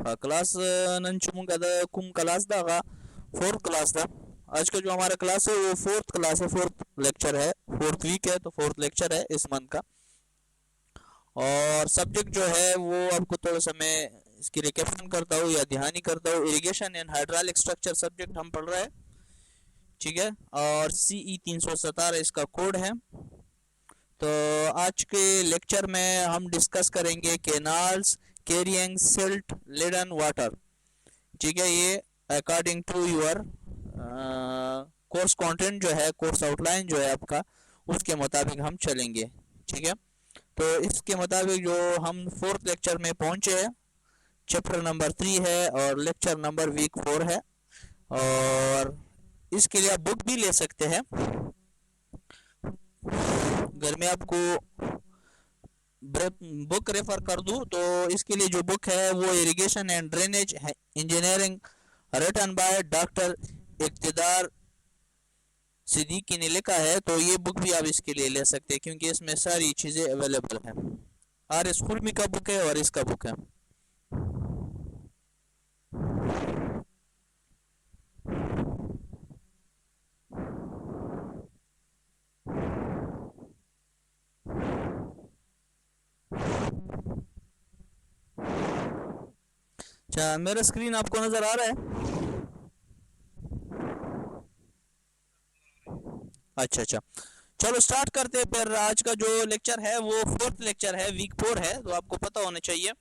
Class नंचुमुंग कुम class दागा fourth class था। आज का जो हमारा क्लास है वो फोर्थ क्लास है, फोर्थ लेक्चर है, फोर्थ वीक है, तो फोर्थ लेक्चर है इस मंथ का। और सब्जेक्ट जो है वो आपको थोड़ा सा मैं इसकी रिकेप्शन करता हूँ या ध्यान ही करता हूँ। Irrigation and hydraulic structure subject हम पढ़ रहे हैं, ठीक है। और CE 317 इसका कोड है। तो आज के लेक्चर में हम डिस्कस करेंगे canals carrying silt laden water, ठीक है। ये according to your course content जो है, कोर्स आउटलाइन जो है आपका, उसके मुताबिक हम चलेंगे, ठीक है। तो इसके मुताबिक जो हम फोर्थ लेक्चर में पहुंचे हैं, चैप्टर नंबर 3 है और लेक्चर नंबर वीक 4 है। और इसके लिए आप बुक भी ले सकते हैं, घर में आपको बुक रेफर कर दूं तो इसके लिए जो बुक है वो irrigation and drainage engineering written by doctor Iqtidar Siddiqui ने लिखा है। तो ये बुक भी आप इसके लिए ले सकते हैं क्योंकि इसमें सारी चीज़ें अवेलेबल हैं। आर एस खुरमी का बुक है और इसका बुक है। अच्छा, मेरा स्क्रीन आपको नज़र आ रहा है? अच्छा, चलो स्टार्ट करते हैं फिर। आज का जो लेक्चर है वो फोर्थ लेक्चर है, वीक 4 है, तो आपको पता होना चाहिए,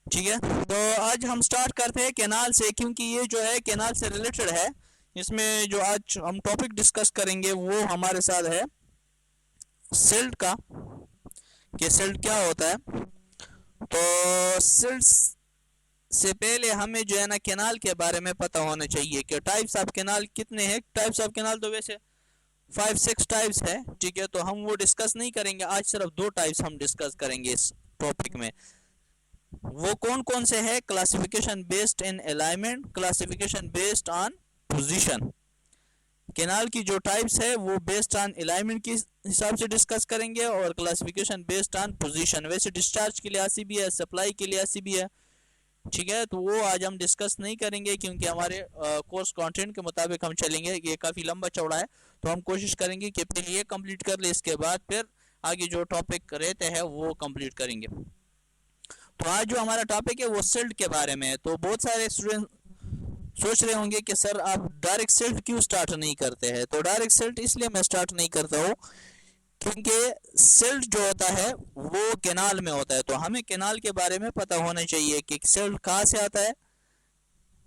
ठीक है। तो आज हम स्टार्ट करते हैं केनाल से, क्योंकि ये जो है केनाल से रिलेटेड है। इसमें जो आज हम टॉपिक डिस्कस करेंगे वो हमारे साथ है सिल्ट का, कि सिल्ट क्या होता है। तो सिल्ट से पहले हमें जो है ना केनाल के बारे में पता होना चाहिए कि टाइप्स ऑफ केनाल कितने हैं। टाइप्स ऑफ केनाल तो वैसे 5-6 टाइप्स है, ठीक है। तो हम वो डिस्कस नहीं करेंगे आज, सिर्फ 2 टाइप्स हम डिस्कस करेंगे इस टॉपिक में। वो कौन कौन से है? Classification based in alignment, classification based on position. Canal की जो टाइप्स है वो बेस्ड ऑन अलाइनमेंट के हिसाब से डिस्कस करेंगे और क्लासिफिकेशन बेस्ड ऑन पोजीशन। वैसे डिस्चार्ज के लिहाज से भी है, सप्लाई के लिहाज से भी है, ठीक है। तो वो आज हम डिस्कस नहीं करेंगे क्योंकि हमारे कोर्स कंटेंट के मुताबिक हम चलेंगे। ये काफ़ी लंबा चौड़ा है, तो हम कोशिश करेंगे कि पहले ये कंप्लीट कर ले, इसके बाद फिर आगे जो टॉपिक रहते हैं वो कंप्लीट करेंगे। तो आज जो हमारा टॉपिक है वो सिल्ट के बारे में है। तो बहुत सारे स्टूडेंट सोच रहे होंगे कि सर आप डायरेक्ट सिल्ट क्यों स्टार्ट नहीं करते हैं। तो डायरेक्ट सिल्ट इसलिए मैं स्टार्ट नहीं करता हूँ क्योंकि सिल्ट जो होता है वो केनाल में होता है। तो हमें केनाल के बारे में पता होना चाहिए कि सिल्ट कहाँ से आता है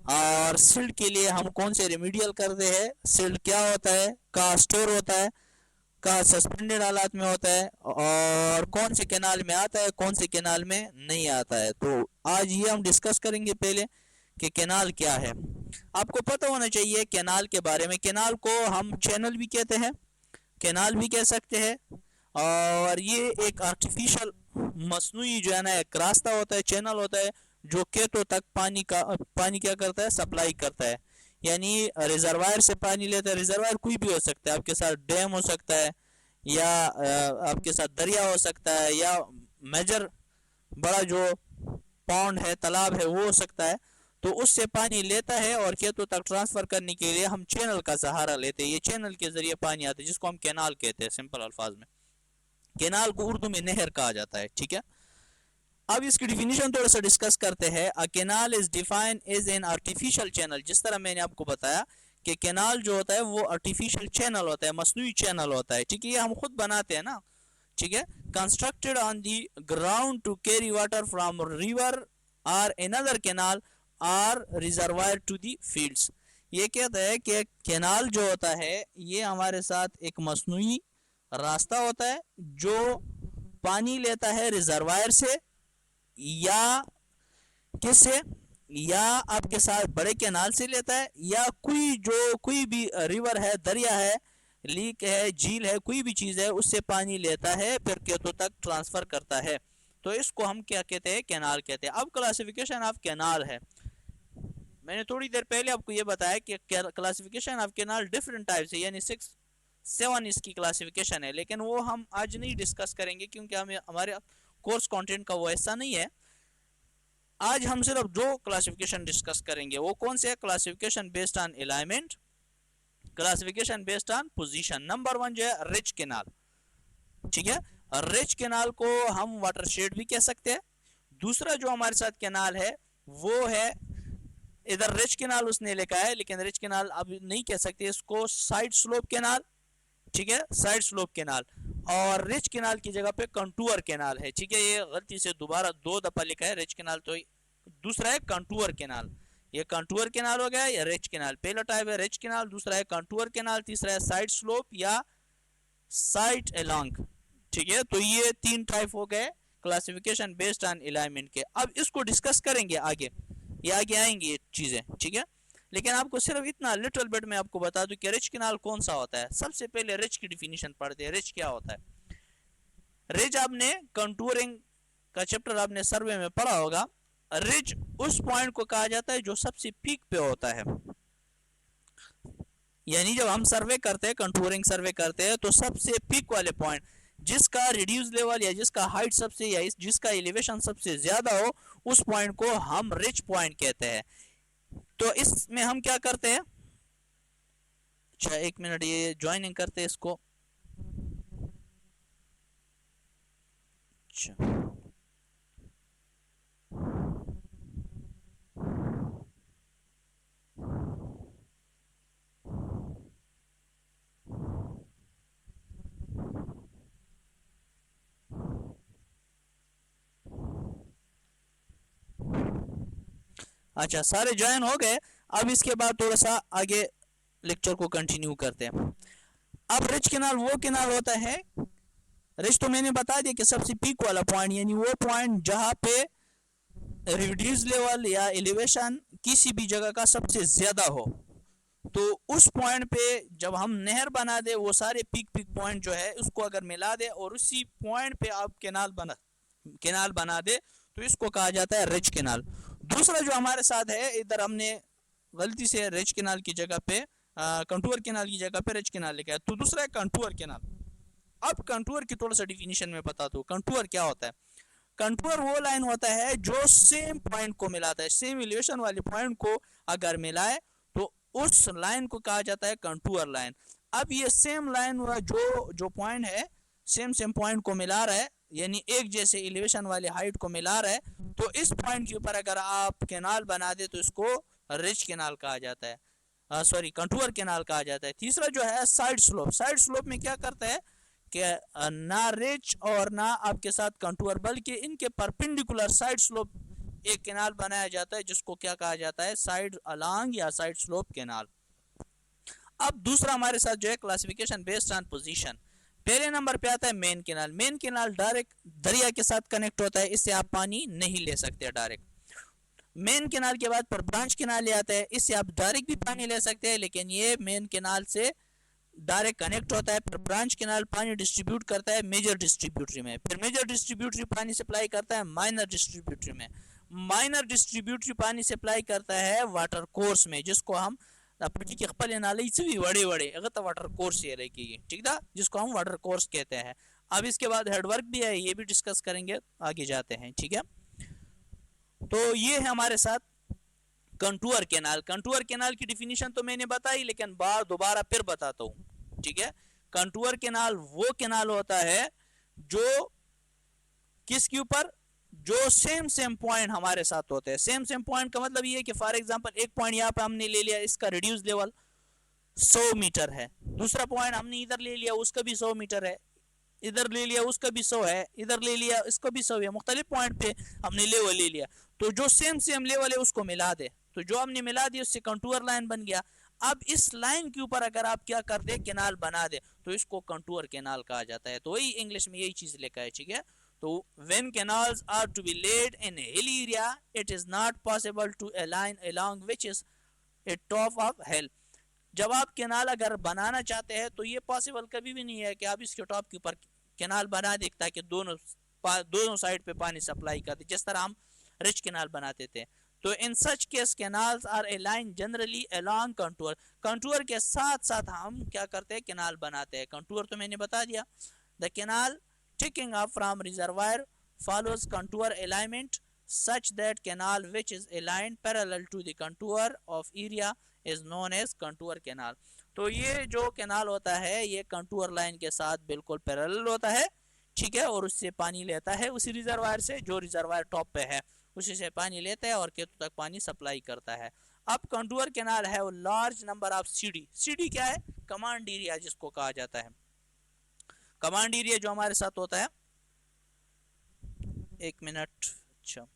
और सिल्ट के लिए हम कौन से रेमेडियल करते हैं, सिल्ट क्या होता है, कहाँ स्टोर होता है, कहाँ सस्पेंडेड हालात में होता है, और कौन से केनाल में आता है, कौन से केनाल में नहीं आता है। तो आज ये हम डिस्कस करेंगे पहले कि केनाल क्या है। आपको पता होना चाहिए केनाल के बारे में। केनाल को हम चैनल भी कहते हैं, केनाल भी कह सकते हैं। और ये एक आर्टिफिशियल मसनूई जो है ना एक रास्ता होता है, चैनल होता है, जो खेतों तक पानी क्या करता है, सप्लाई करता है। यानी रिजर्वायर से पानी लेता है। रिजर्वायर कोई भी हो सकता है, आपके साथ डैम हो सकता है या आपके साथ दरिया हो सकता है या मेजर बड़ा जो पॉन्ड है, तालाब है, वो हो सकता है। तो उससे पानी लेता है और खेतों तक ट्रांसफर करने के लिए हम चैनल का सहारा लेते हैं। ये चैनल के जरिए पानी आता है जिसको हम कैनाल कहते हैं सिंपल अल्फाज में। कैनाल को उर्दू में नहर कहा जाता है, ठीक है। अब इसकी डिफिनीशन थोड़ा सा डिस्कस करते हैं। A canal is defined as an artificial channel. जिस तरह मैंने आपको बताया कि कैनाल जो होता है वो आर्टिफिशियल चैनल होता है, मसनूई चैनल होता है, ठीक है। ये हम खुद बनाते हैं ना, ठीक है। Constructed on the ground to carry water from river और अनदर कैनाल और रिजर्वायर टू दी फील्ड्स। ये कहता है कि कैनाल जो होता है ये हमारे साथ एक मसनूई रास्ता होता है जो पानी लेता है रिजर्वायर से या किससे, या आपके साथ बड़े कैनाल से लेता है, या कोई भी रिवर है, दरिया है, लीक है, झील है, कोई भी चीज़ है, उससे पानी लेता है फिर खेतों तक ट्रांसफ़र करता है। तो इसको हम क्या कहते हैं, कैनाल कहते हैं। अब क्लासिफिकेशन ऑफ कैनाल है। मैंने थोड़ी देर पहले आपको ये बताया कि classification of canal different types है, यानी 6-7 इसकी क्लासिफिकेशन है, लेकिन वो हम आज नहीं डिस्कस करेंगे क्योंकि हमें हमारे कोर्स कंटेंट का वो ऐसा नहीं है। आज हम सिर्फ दो क्लासिफिकेशन डिस्कस करेंगे। वो कौन से? Classification based on alignment, classification based on position. Number 1 जो है रिच कैनाल, ठीक है। रिच कैनाल को हम वाटरशेड भी कह सकते हैं। दूसरा जो हमारे साथ कैनाल है वो है, इधर रिच कैनाल उसने लिखा है लेकिन रिच कैनाल अब नहीं कह सकते इसको, साइड स्लोप कैनाल, ठीक है, साइड स्लोप कैनाल। और रिच कैनाल की जगह पे कंटूर कैनाल है, ठीक है। ये गलती से दोबारा 2 दफा लिखा है रिच कैनाल, तो दूसरा है कंटूर कैनाल। ये कंटूर कैनाल हो गया या रिच कैनाल। पहला टाइप है रिच कैनाल, दूसरा है कंटूर कैनाल, तीसरा है साइड स्लोप या साइड अलोंग, ठीक है। तो ये 3 टाइप हो गए क्लासिफिकेशन बेस्ड ऑन अलाइनमेंट के। अब इसको डिस्कस करेंगे आगे, ये आगे आएंगी ये चीजें, ठीक है। लेकिन आपको सिर्फ इतना लिटिल बिट में आपको बता दूं कि रिच कैनाल कौन सा होता है। सबसे पहले रिच की डिफिनीशन पढ़ते हैं। रिच क्या होता है? रिज आपने कंटूरिंग का चैप्टर आपने सर्वे में पढ़ा होगा। रिज उस पॉइंट को कहा जाता है जो सबसे पीक पे होता है। यानी जब हम सर्वे करते हैं, कंटूरिंग सर्वे करते हैं, तो सबसे पीक वाले पॉइंट जिसका रिड्यूस लेवल या जिसका हाइट सबसे या जिसका एलिवेशन सबसे ज्यादा हो, उस पॉइंट को हम रिच पॉइंट कहते हैं। तो इसमें हम क्या करते हैं? अच्छा 1 मिनट, ये ज्वाइनिंग करते हैं इसको। अच्छा अच्छा, सारे ज्वाइन हो गए। अब इसके बाद थोड़ा सा आगे लेक्चर को कंटिन्यू करते हैं। अब रिच कैनाल वो कैनाल होता है, रिच तो मैंने बता दिया कि सबसे पीक वाला पॉइंट, यानी वो पॉइंट जहां पे रिड्यूस लेवल या एलिवेशन किसी भी जगह का सबसे ज्यादा हो। तो उस पॉइंट पे जब हम नहर बना दे, वो सारे पीक पीक पॉइंट जो है उसको अगर मिला दे और उसी पॉइंट पे आप कैनाल बना दे, तो इसको कहा जाता है रिच कैनाल। दूसरा जो हमारे साथ है, इधर हमने गलती से रिच कैनाल की जगह पे कंटूर कैनाल की जगह पे रिच कैनाल लिखा है, तो दूसरा है कंटूर कैनाल। अब कंटूर की थोड़ा सा डिफिनीशन में बता दो, कंटूर क्या होता है। कंटूर वो लाइन होता है जो सेम पॉइंट को मिलाता है, सेम एलिवेशन वाले पॉइंट को अगर मिलाए तो उस लाइन को कहा जाता है कंटूर लाइन। अब ये सेम लाइन हुआ जो जो पॉइंट है सेम पॉइंट को मिला रहा है, यानी एक जैसे एलिवेशन वाले हाइट को मिला रहा है, तो इस पॉइंट के ऊपर अगर आप कैनाल बना दे तो इसको रिच कैनाल कहा जाता है, सॉरी कंटूर कैनाल कहा जाता है। तीसरा जो है साइड स्लोप। साइड स्लोप में क्या करता है कि ना रिच और ना आपके साथ कंटूर, बल्कि इनके परपेंडिकुलर साइड स्लोप एक कैनाल बनाया जाता है, जिसको क्या कहा जाता है? साइड अलोंग या साइड स्लोप कैनाल। अब दूसरा हमारे साथ जो है क्लासिफिकेशन बेस्ड ऑन पोजीशन। पहले नंबर पे आता है main canal. Main canal direct दरिया के साथ कनेक्ट होता है, इससे आप पानी नहीं ले सकते डायरेक्ट। मेन कैनाल के बाद पर ब्रांच कैनाल ले आता है, इससे आप डायरेक्ट भी पानी ले सकते हैं, लेकिन ये मेन कैनाल से डायरेक्ट कनेक्ट होता है। फिर ब्रांच कैनाल पानी डिस्ट्रीब्यूट करता है मेजर डिस्ट्रीब्यूटरी में, फिर मेजर डिस्ट्रीब्यूटरी पानी सप्लाई करता है माइनर डिस्ट्रीब्यूटरी में, माइनर डिस्ट्रीब्यूटरी पानी सप्लाई करता है वाटर कोर्स में, जिसको हम वाटर कोर्स ये रहेगी, ठीक था, जिसको हम वाटर कोर्स कहते हैं। अब इसके बाद हेडवर्क भी है, ये भी डिस्कस करेंगे, आगे जाते हैं, ठीक है। तो ये है हमारे साथ कंटूर कैनाल। कंटूर कैनाल की डिफिनीशन तो मैंने बताई, लेकिन बार दोबारा फिर बताता हूं, ठीक है। कंटूर कैनाल वो कैनाल होता है जो किसके ऊपर, जो सेम पॉइंट हमारे साथ होते हैं। सेम पॉइंट का मतलब ये है कि फॉर एग्जांपल एक पॉइंट यहाँ पे हमने ले लिया, इसका रिड्यूस लेवल 100 मीटर है, दूसरा पॉइंट हमने इधर ले लिया, उसका भी 100 मीटर है, इधर ले लिया उसका भी 100 है, इधर ले लिया इसका भी 100 है, मुख्तलिफ पॉइंट पे हमने लेवल ले लिया। तो जो सेम लेवल है उसको मिला दे, तो जो हमने मिला दी उससे कंटूर लाइन बन गया। अब इस लाइन के ऊपर अगर आप क्या कर दे, कैनाल बना दे, तो इसको कंटूर कैनाल कहा जाता है। तो वही इंग्लिश में यही चीज लिखा है, ठीक है। तो when canals are to be laid in a hilly area, it is not possible to align along which is a top of hill। जब आप कैनाल अगर बनाना चाहते हैं तो ये पॉसिबल कभी भी नहीं है कि आप इसके टॉप के ऊपर कैनाल बना दे ताकि दोनों साइड पे पानी सप्लाई कर दे, जिस तरह हम रिच कैनाल बनाते थे। तो in such case canals are aligned generally along contour. Contour के साथ साथ हम क्या करते हैं, कैनाल बनाते हैं। कंटूर तो मैंने बता दिया। The canal taking up from reservoir follows contour alignment such that canal which is aligned parallel to the contour of area is known as contour canal। तो ये जो कैनाल होता है ये कंटूर लाइन के साथ बिल्कुल पैरेलल होता है, ठीक है, और उससे पानी लेता है उसी रिजर्वायर से, जो रिजर्वायर टॉप पे है उसी से पानी लेता है और खेतों तक पानी सप्लाई करता है। अब कंटूर कैनाल है वो large number of CD, CD क्या है, कमांड एरिया जिसको कहा जाता है, कमांड एरिया जो हमारे साथ होता है। एक मिनट, अच्छा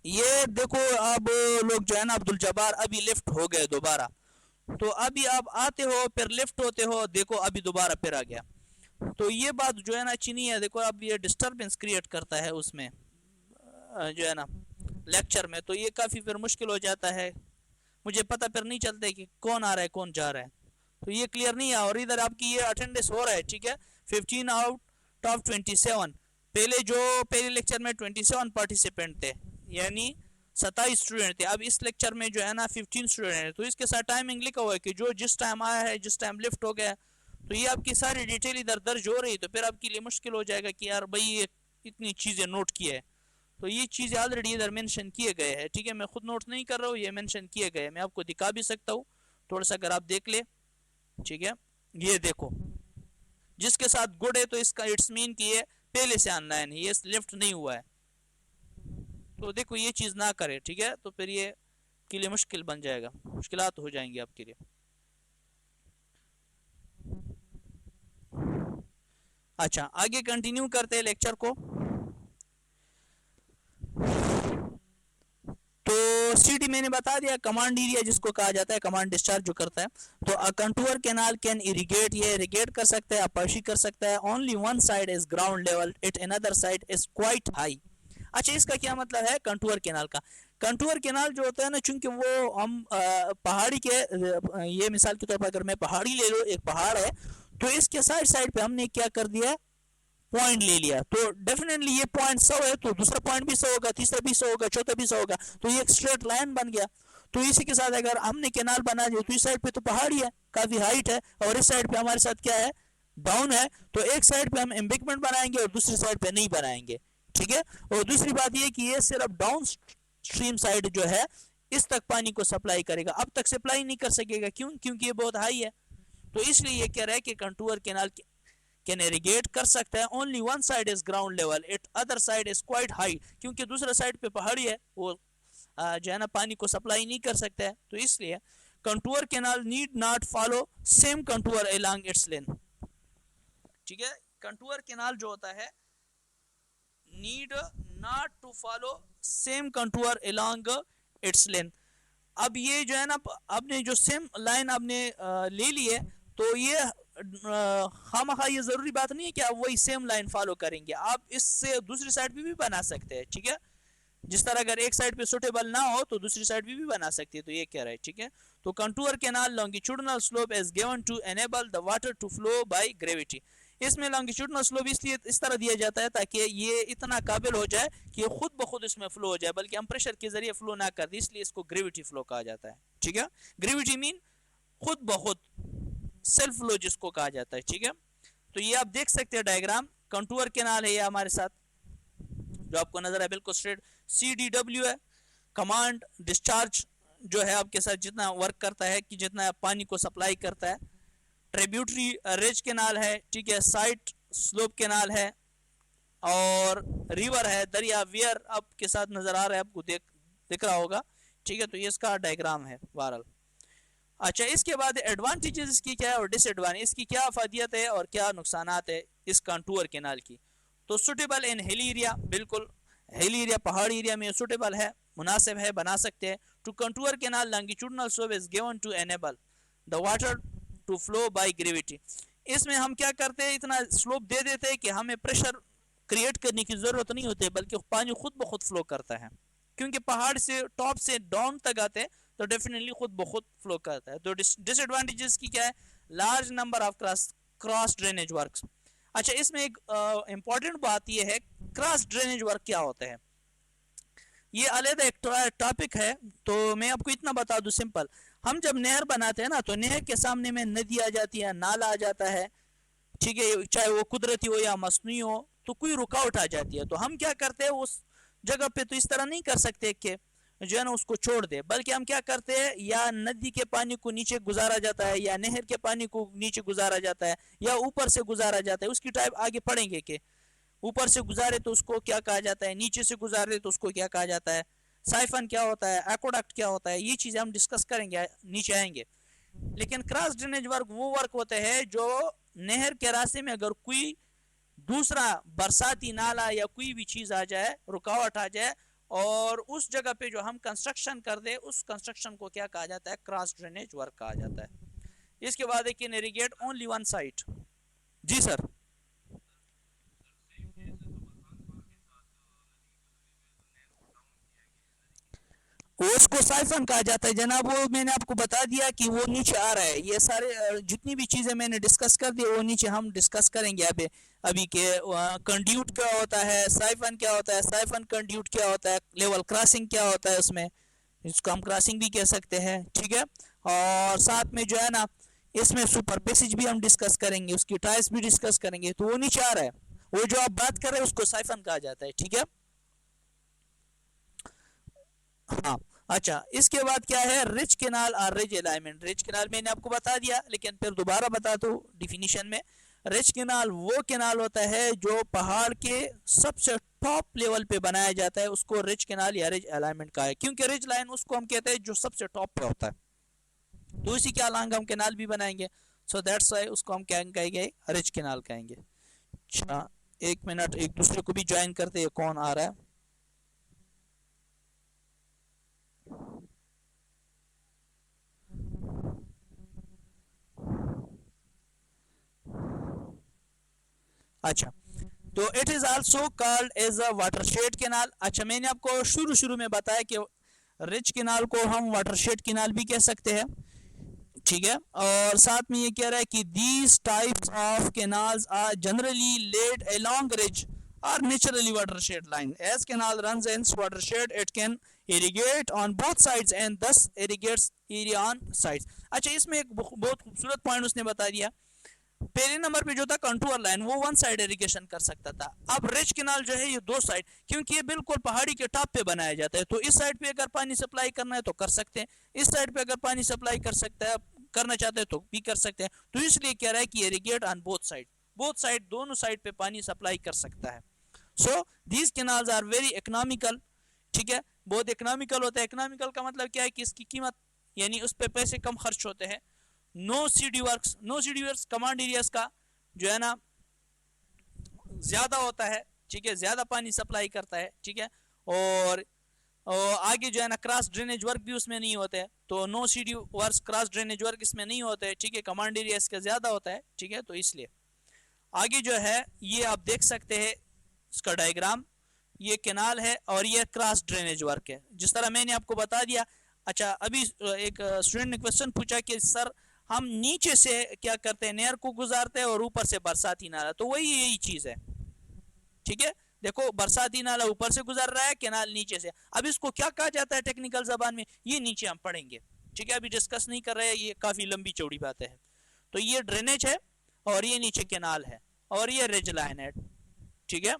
ये देखो अब लोग जो है ना अब्दुल जब्बार अभी लिफ्ट हो गए दोबारा, तो अभी आप आते हो फिर लिफ्ट होते हो, देखो अभी दोबारा फिर आ गया, तो ये बात जो है ना अच्छी नहीं है। देखो अब ये डिस्टरबेंस क्रिएट करता है उसमें जो है ना लेक्चर में, तो ये काफ़ी फिर मुश्किल हो जाता है, मुझे पता फिर नहीं चलता है कि कौन आ रहा है कौन जा रहा है, तो ये क्लियर नहीं है। और इधर आपकी ये अटेंडेंस हो रहा है, ठीक है, 15 आउट ऑफ 27। पहले जो पहले लेक्चर में 27 पार्टिसिपेंट थे, यानी 27 स्टूडेंट थे, अब इस लेक्चर में जो है ना 15 स्टूडेंट है, तो इसके साथ टाइमिंग लिखा हुआ है कि जो जिस टाइम आया है जिस टाइम लिफ्ट हो गया, तो ये आपकी सारी डिटेल इधर दर्ज हो रही, तो फिर आपके लिए मुश्किल हो जाएगा कि यार भाई ये इतनी चीज़ें नोट की है, तो ये चीज़ें ऑलरेडी इधर मेंशन किए गए हैं, ठीक है, मैं खुद नोट नहीं कर रहा हूँ, ये मेंशन किए गए हैं, मैं आपको दिखा भी सकता हूँ थोड़ा सा अगर आप देख ले, ठीक है, ये देखो जिसके साथ गुड है तो इसका इट्स मीन कि ये पहले से ऑनलाइन है, ये लिफ्ट नहीं हुआ है, तो देखो ये चीज़ ना करे, ठीक है, तो फिर ये के लिए मुश्किल बन जाएगा, मुश्किलात हो जाएंगी आपके लिए। अच्छा आगे कंटिन्यू करते हैं लेक्चर को। तो सीडी मैंने बता दिया, कमांड एरिया जिसको कहा जाता है, कमांड डिस्चार्ज जो करता है। तो अ कंटूर कैनाल कैन इरिगेट, ये इरिगेट कर सकता है, अपाशी कर सकता है, only one side is ground level, it another side is quite high. अच्छा इसका क्या मतलब है कंटूर कैनाल का, कंटूर कैनाल जो होता है ना, चूंकि वो हम पहाड़ी के ये मिसाल के तौर पर अगर मैं पहाड़ी ले लो, एक पहाड़ है, तो इसके साइड साइड पे हमने क्या कर दिया, पॉइंट ले लिया, तो डेफिनेटली ये पॉइंट 100 है तो दूसरा पॉइंट भी 100 होगा, तीसरा भी 100 होगा, चौथा भी 100 होगा, तो ये एक स्ट्रेट लाइन बन गया। तो इसी के साथ अगर हमने कैनाल बना दिया, तो इस साइड पे तो पहाड़ी है, काफी हाइट है, और इस साइड पे हमारे साथ क्या है, डाउन है, तो एक साइड पे हम एम्बैंकमेंट बनाएंगे और दूसरी साइड पे नहीं बनाएंगे, ठीक है। और दूसरी बात ये कि ये सिर्फ डाउन स्ट्रीम साइड जो है इस तक पानी को सप्लाई करेगा, अब तक सप्लाई नहीं कर सकेगा, क्यों, क्योंकि ये बहुत हाई है, तो इसलिए ये कह रहा है कि कंटूर कैनाल कैन इरिगेट कर सकता है, only one side is ground level, it other side is quite high, क्योंकि दूसरा साइड पे पहाड़ी है, वो जो है ना पानी को सप्लाई नहीं कर सकता है, तो इसलिए contour canal need not follow same contour along its length, ठीक है, कंटूर कैनाल जो होता है need not to follow same contour along its length. अब ये जो है ना आपने जो सेम लाइन आपने ले ली है, तो ये खामखा ये जरूरी बात नहीं है कि आप वही सेम लाइन फॉलो करेंगे, आप इससे दूसरी साइड भी बना सकते हैं, ठीक है, जिस तरह अगर एक साइड पे सुटेबल ना हो तो दूसरी साइड भी बना सकती है, तो ये कह रहा है, ठीक है। तो contour canal longitudinal slope is given to enable the water to flow by gravity, इसमें लॉन्गिट्यूडनल स्लोप इसलिए इस तरह दिया जाता है ताकि ये इतना काबिल हो जाए कि ये खुद ब खुद इसमें फ्लो हो जाए, बल्कि हम प्रेशर के जरिए फ्लो ना कर दे, इसलिए इसको ग्रेविटी फ्लो कहा जाता है, ठीक है, ग्रेविटी मीन खुद ब खुद, सेल्फ फ्लो जिसको कहा जाता है, ठीक है। तो ये आप देख सकते हैं डायग्राम, कंटूर कैनाल है ये हमारे साथ जो आपको नजर है बिल्कुल स्ट्रेट, CDW है, कमांड डिस्चार्ज जो है आपके साथ जितना वर्क करता है कि जितना पानी को सप्लाई करता है, ट्रिब्यूटरी रेज कैनाल है, ठीक है, साइड स्लोप कैनाल है, और रिवर है, दरिया वियर आपके साथ नजर आ रहा है, आपको दिख रहा होगा, ठीक है, तो ये इसका डायग्राम है बहरहाल। अच्छा इसके बाद एडवांटेजेस इसकी क्या है और डिसएडवांटेज, इसकी क्या अफादियत है और क्या नुकसानात है इस कंटूर कैनाल की। तो सुटेबल इन हिल एरिया, बिल्कुल हिल एरिया पहाड़ी एरिया में सुटेबल है, मुनासिब है, बना सकते हैं। To contour canal longitudinal slope is given to enable the water to flow by gravity, इसमें हम क्या करते हैं, इतना स्लोप दे देते हैं कि हमें प्रेशर क्रिएट करने की जरूरत नहीं होती, बल्कि पानी खुद ब खुद फ्लो करता है, क्योंकि पहाड़ से टॉप से डाउन तक आते हैं तो डेफिनेटली खुद ब खुद फ्लो करता है। तो डिसएडवांटेजेस की क्या है, large number of cross drainage works. अच्छा इसमें एक इंपॉर्टेंट बात यह है क्रॉस ड्रेनेज वर्क क्या होता है, ये अलग एक टॉपिक है। तो मैं आपको इतना बता दूं सिंपल, हम जब नहर बनाते हैं ना तो नहर के सामने में नदी आ जाती है, नाला आ जाता है, ठीक है, चाहे वो कुदरती हो या मसनूई हो, तो कोई रुकावट आ जाती है। तो हम क्या करते हैं उस जगह पे, तो इस तरह नहीं कर सकते कि जो है ना उसको छोड़ दे, बल्कि हम क्या करते हैं, या नदी के पानी को नीचे गुजारा जाता है, या नहर के पानी को नीचे गुजारा जाता है, या ऊपर से गुजारा जाता है। उसकी टाइप आगे पढ़ेंगे कि ऊपर से गुजारे तो उसको क्या कहा जाता है, नीचे से गुजारे तो उसको क्या कहा जाता है, साइफन क्या होता है, एक्वाडक्ट क्या होता है, ये चीज़ें हम डिस्कस करेंगे, नीचे आएंगे। लेकिन क्रॉस ड्रेनेज वर्क वो वर्क होते हैं जो नहर के रास्ते में अगर कोई दूसरा बरसाती नाला या कोई भी चीज़ आ जाए, रुकावट आ जाए, और उस जगह पे जो हम कंस्ट्रक्शन कर दे, उस कंस्ट्रक्शन को क्या कहा जाता है, क्रॉस ड्रेनेज वर्क कहा जाता है। इसके बाद है कि इरिगेट ओनली वन साइड। जी सर। वो उसको साइफन कहा जाता है जनाब। वो मैंने आपको बता दिया कि वो नीचे आ रहा है। ये सारे जितनी भी चीज़ें मैंने डिस्कस कर दी वो नीचे हम डिस्कस करेंगे अभी। अभी के कंड्यूट क्या होता है, साइफन क्या होता है, साइफन कंड्यूट क्या होता है, लेवल क्रॉसिंग क्या होता है उसमें, इसको हम क्रॉसिंग भी कह सकते हैं, ठीक है। और साथ में जो है ना इसमें सुपर पैसेज भी हम डिस्कस करेंगे, उसकी टाइप्स भी डिस्कस करेंगे। तो वो नीचे आ रहा है, वो जो आप बात कर रहे हैं उसको साइफन कहा जाता है, ठीक है। हाँ। अच्छा, इसके बाद क्या है, रिच केनाल और रिज अलाइनमेंट। रिच केनाल मैंने आपको बता दिया, लेकिन फिर दोबारा बता दूं डिफिनीशन में। रिच केनाल वो केनाल होता है जो पहाड़ के सबसे टॉप लेवल पे बनाया जाता है, उसको रिच केनाल या रिज अलाइनमेंट का है। क्योंकि रिज लाइन उसको हम कहते हैं जो सबसे टॉप पे होता है, तो इसी के अलावा हम केनाल भी बनाएंगे। सो दैट्स वाई उसको हम क्या कहेंगे, रिच केनाल कहेंगे। अच्छा, एक मिनट, एक दूसरे को भी ज्वाइन करते हैं, कौन आ रहा है। अच्छा, तो it is also called as a watershed canal. अच्छा, मैंने आपको शुरू शुरू में बताया कि रिच केनाल को हम वाटरशेड केनाल भी कह सकते हैं, ठीक है। और साथ में ये कह रहा है कि these types of canals are generally laid along ridge or naturally watershed line. As canal runs in watershed, it can irrigate on both sides and thus irrigates area on sides. अच्छा, इसमें एक बहुत खूबसूरत पॉइंट उसने बता दिया। पहले number पे जो था कंटूर लाइन, वो वन साइड इरिगेशन कर सकता था। अब रिच केनाल जो है ये दो साइड, क्योंकि ये बिल्कुल पहाड़ी के टॉप पे बनाया जाता है, तो इस साइड पे अगर पानी सप्लाई करना है तो कर सकते हैं, इस साइड पे अगर पानी सप्लाई कर सकता है, करना चाहते हैं तो भी कर सकते हैं। तो इसलिए कह रहा है कि irrigate on both side, both side, दोनों साइड पे पानी सप्लाई कर सकता है। So these canals are very economical, ठीक है, बहुत इकोनॉमिकल होता है। इकोनॉमिकल का मतलब क्या है कि इसकी कीमत, यानी उस पर पैसे कम खर्च होते हैं। No CD works, no CD works command areas का जो है ना ज्यादा होता है, ठीक है, ज्यादा पानी सप्लाई करता है, ठीक है। और आगे जो है ना क्रॉस ड्रेनेज वर्क भी उसमें नहीं होते हैं, तो no CD works, cross drainage work इसमें नहीं होते हैं, ठीक है। कमांड एरिया इसका ज्यादा होता है, ठीक है। तो इसलिए आगे जो है ये आप देख सकते हैं इसका डायग्राम, ये केनाल है और ये क्रॉस ड्रेनेज वर्क है, जिस तरह मैंने आपको बता दिया। अच्छा, अभी एक स्टूडेंट ने क्वेश्चन पूछा कि सर हम नीचे से क्या करते हैं, नहर को गुजारते हैं और ऊपर से बरसाती नाला, तो वही यही चीज है, ठीक है। देखो, बरसाती नाला ऊपर से गुजर रहा है, केनाल नीचे से। अब इसको क्या कहा जाता है टेक्निकल जबान में, ये नीचे हम पढ़ेंगे, ठीक है, अभी डिस्कस नहीं कर रहे हैं, ये काफी लंबी चौड़ी बातें हैं। तो ये ड्रेनेज है और ये नीचे केनाल है और ये रिज लाइन है, ठीक है।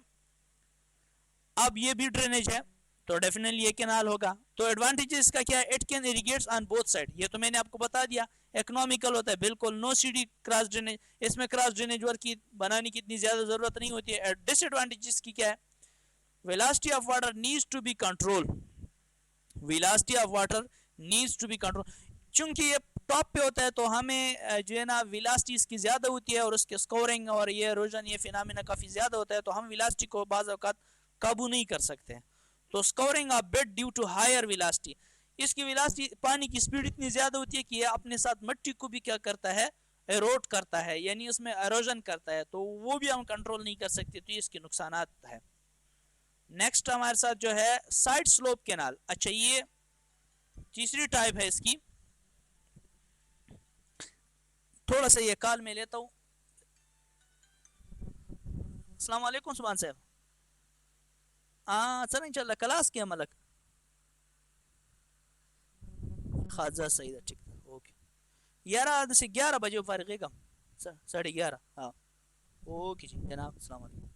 अब ये भी ड्रेनेज है तो डेफिनेटली ये केनाल होगा। तो एडवांटेजेस इसका क्या है, it can irrigates on both side, ये तो मैंने आपको बता दिया। इकोनॉमिकल होता है बिल्कुल, नो सीडी क्रॉस ड्रेनेज, इसमें क्रॉस ड्रेनेज वर्क की बनाने की इतनी ज्यादा जरूरत नहीं होती है। डिसएडवांटेजेस की क्या है, velocity of water needs to be control, velocity of water needs to be control. चूंकि ये टॉप पे होता है तो हमें जो है ना वेलोसिटी इसकी ज्यादा होती है और उसके स्कोरिंग और ये इरोजन, ये फिनोमेना काफी ज्यादा होता है, तो हम वेलोसिटी को बाज़ औक़ात काबू नहीं कर सकते हैं। तो scoring of bed due to higher velocity, इसकी वेलोसिटी, पानी की स्पीड इतनी ज्यादा होती है कि ये अपने साथ मिट्टी को भी क्या करता है, एरोड करता है, यानी उसमें एरोजन करता है, तो वो भी हम कंट्रोल नहीं कर सकते, तो इसके नुकसानात है। नेक्स्ट हमारे साथ जो है साइड स्लोप केनाल। अच्छा, ये तीसरी टाइप है इसकी। थोड़ा सा ये कॉल में लेता हूँ। अस्सलाम वालेकुम सुभान साहब। हाँ सर, इंशाल्लाह क्लास किया मलक। खाजा सही है, ठीक है, ओके। 11 से 11 बजे फारिग है कम, 11:30, हाँ, ओके जी जनाब, अस्सलाम वालेकुम।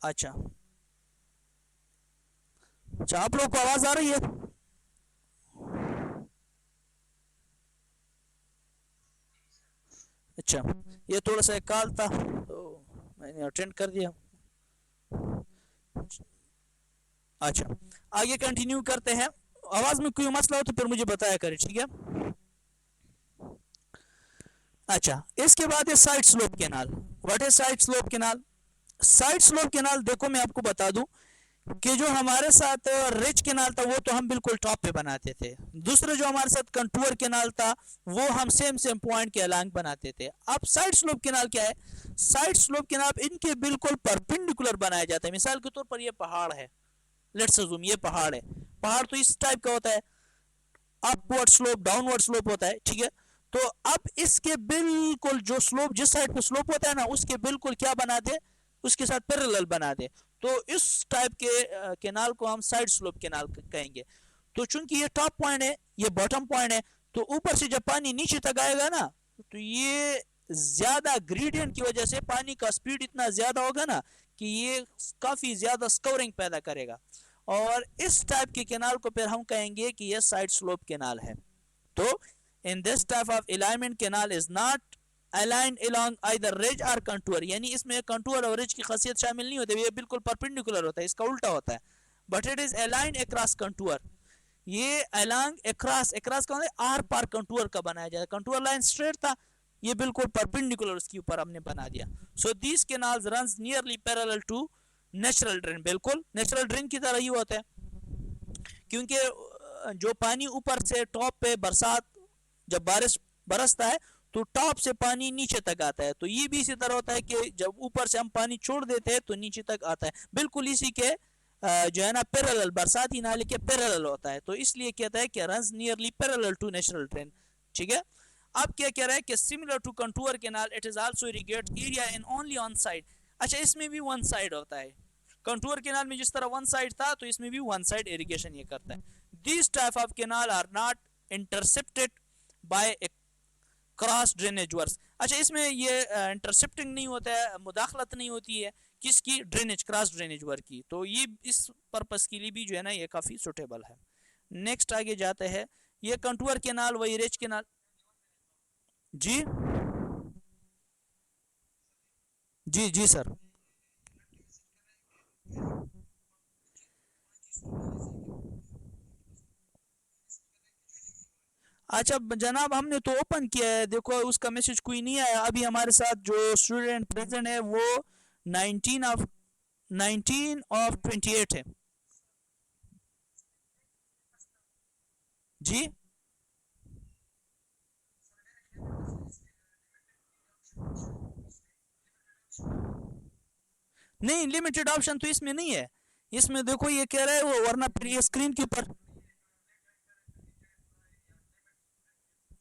अच्छा अच्छा, आप लोग को आवाज़ आ रही है? अच्छा, ये थोड़ा सा एक कॉल था तो मैंने अटेंड कर दिया। अच्छा, आगे कंटिन्यू करते हैं। आवाज़ में कोई मसला हो तो फिर मुझे बताया करें, ठीक है? अच्छा, इसके बाद है side slope canal. What is side slope canal? Side slope canal देखो मैं आपको बता दूं कि जो हमारे साथ रिच कैनाल था वो तो हम बिल्कुल टॉप पे बनाते थे। दूसरे जो हमारे साथ कंटूर कैनाल था वो हम सेम सेम पॉइंट के अलांग बनाते थे। अब साइड स्लोप कैनाल क्या है? साइड स्लोप कैनाल इनके बिल्कुल परपेंडिकुलर बनाया जाता है। मिसाल के तौर पर ये पहाड़ है, लेट्स अज्यूम ये पहाड़ है। पहाड़ तो इस टाइप का होता है, अपवर्ड स्लोप डाउनवर्ड स्लोप होता है, ठीक है? तो अब इसके बिल्कुल जो स्लोप जिस साइड पे स्लोप होता है ना उसके बिल्कुल क्या बना दे, उसके साथ पैरेलल बना दे। तो इस टाइप के कैनाल को हम साइड स्लोप कैनाल कहेंगे। तो चूंकि ये टॉप पॉइंट है, ये बॉटम पॉइंट है, तो ऊपर से जब पानी नीचे तक आएगा ना तो ये ज्यादा ग्रेडियंट की वजह से पानी का स्पीड इतना ज्यादा होगा ना कि ये काफी ज्यादा स्कोरिंग पैदा करेगा। और इस टाइप के कैनाल को फिर हम कहेंगे कि ये साइड स्लोप कैनाल है। तो in this type of alignment canal is not aligned along either ridge और कंटूर, यानी इसमें कंटूर और रिज की खासियत शामिल नहीं होती, ये बिल्कुल परपेंडिकुलर होता है, इसका उल्टा होता है। But it is aligned across contour. ये अलोंग अक्रॉस, अक्रॉस का मतलब आर पार कंटूर का बनाया जाता है। कंटूर लाइन स्ट्रेट था, ये बिल्कुल परपेंडिकुलर उसके ऊपर हमने बना दिया। So this canals runs nearly parallel to natural drain, बिल्कुल नेचुरल ड्रेन की तरह ही होता है। क्योंकि जो पानी ऊपर से टॉप पे बरसात जब बारिश बरसता है तो टॉप से पानी नीचे तक आता है, तो ये भी इसी तरह होता है कि जब ऊपर से हम पानी छोड़ देते हैं तो नीचे तक आता है, बिल्कुल इसी के जो है ना पैरेलल, बरसाती नाले के पैरेलल होता है। तो इसलिए कहता है कि runs nearly parallel to natural drain, ठीक है? अब क्या कह रहा है कि similar to contour canal it is also irrigate area in only on side. अच्छा, इसमें भी वन साइड होता है। कंटूर कैनाल में जिस तरह वन साइड था तो इसमें भी वन साइड इरिगेशन ये करता है। This type of canal are not intercepted by cross drainage works. अच्छा, इसमें ये इंटरसेप्टिंग नहीं होता है, मुदाखलत नहीं होती है किसकी, ड्रेनेज, क्रॉस ड्रेनेज वर्क की। तो ये इस पर्पस के लिए भी जो है ना ये काफ़ी सुटेबल है। नेक्स्ट आगे जाते हैं, ये कंटूर कैनाल वही रिच कैनाल। जी जी जी सर। अच्छा जनाब, हमने तो ओपन किया है, देखो उसका मैसेज कोई नहीं आया अभी। हमारे साथ जो स्टूडेंट प्रेजेंट है वो 19 ऑफ 28 है। जी नहीं, लिमिटेड ऑप्शन तो इसमें नहीं है। इसमें देखो ये कह रहा है वो, वरना फिर ये स्क्रीन के ऊपर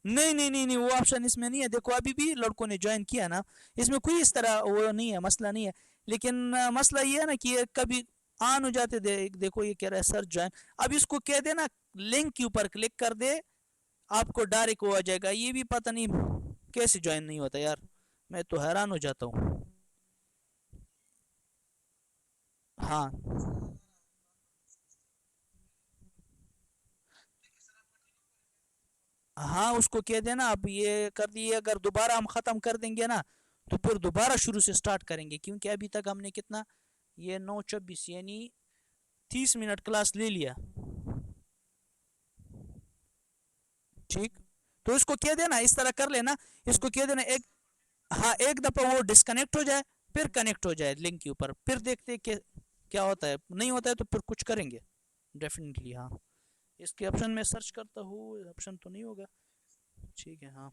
नहीं नहीं नहीं नहीं वो ऑप्शन इसमें नहीं है। देखो अभी भी लड़कों ने ज्वाइन किया ना, इसमें कोई इस तरह वो नहीं है, मसला नहीं है। लेकिन मसला ये है ना कि ये कभी ऑन हो जाते देखो ये कह रहा है सर ज्वाइन। अब इसको कह देना लिंक के ऊपर क्लिक कर दे, आपको डायरेक्ट हो जाएगा। ये भी पता नहीं कैसे ज्वाइन नहीं होता यार, मैं तो हैरान हो जाता हूँ। हाँ हाँ, उसको कह देना अब ये कर दिए, अगर दोबारा हम ख़त्म कर देंगे ना तो फिर दोबारा शुरू से स्टार्ट करेंगे, क्योंकि अभी तक हमने कितना, ये 9:26 यानी 30 मिनट क्लास ले लिया, ठीक? तो इसको कह देना, इस तरह कर लेना, इसको कह देना एक, हाँ एक दफ़ा वो डिस्कनेक्ट हो जाए फिर कनेक्ट हो जाए लिंक के ऊपर, फिर देखते कि क्या होता है। नहीं होता है तो फिर कुछ करेंगे डेफिनेटली। हाँ, इसके ऑप्शन में सर्च करता हूँ, ऑप्शन तो नहीं होगा, ठीक है। हाँ,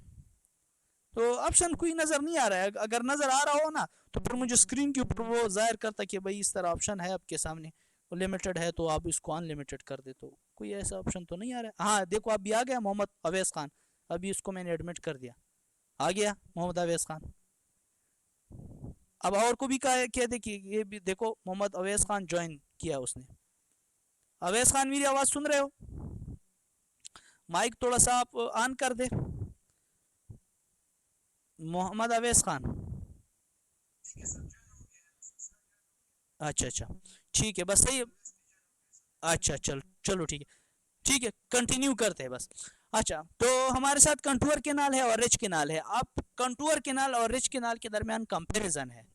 तो ऑप्शन कोई नज़र नहीं आ रहा है, अगर नज़र आ रहा हो ना तो फिर मुझे स्क्रीन के ऊपर वो जाहिर करता कि भाई इस तरह ऑप्शन है आपके सामने, वो लिमिटेड है तो आप इसको अनलिमिटेड कर दे। तो कोई ऐसा ऑप्शन तो नहीं आ रहा है। हाँ देखो अभी आ गया मोहम्मद अवैस खान, अभी इसको मैंने एडमिट कर दिया, आ गया मोहम्मद अवैस खान। अब और को भी कह दे कि ये भी देखो, मोहम्मद अवैस खान ज्वाइन किया उसने। अवैस खान, मेरी आवाज़ सुन रहे हो? माइक थोड़ा सा आप ऑन कर दे। मोहम्मद अवैस खान, अच्छा अच्छा, ठीक है, बस सही है। अच्छा चल, चलो ठीक है, ठीक है, कंटिन्यू करते हैं बस। अच्छा, तो हमारे साथ कंटूर केनाल है और रिच केनाल है। अब कंटूर केनाल और रिच केनाल के दरमियान कंपैरिजन है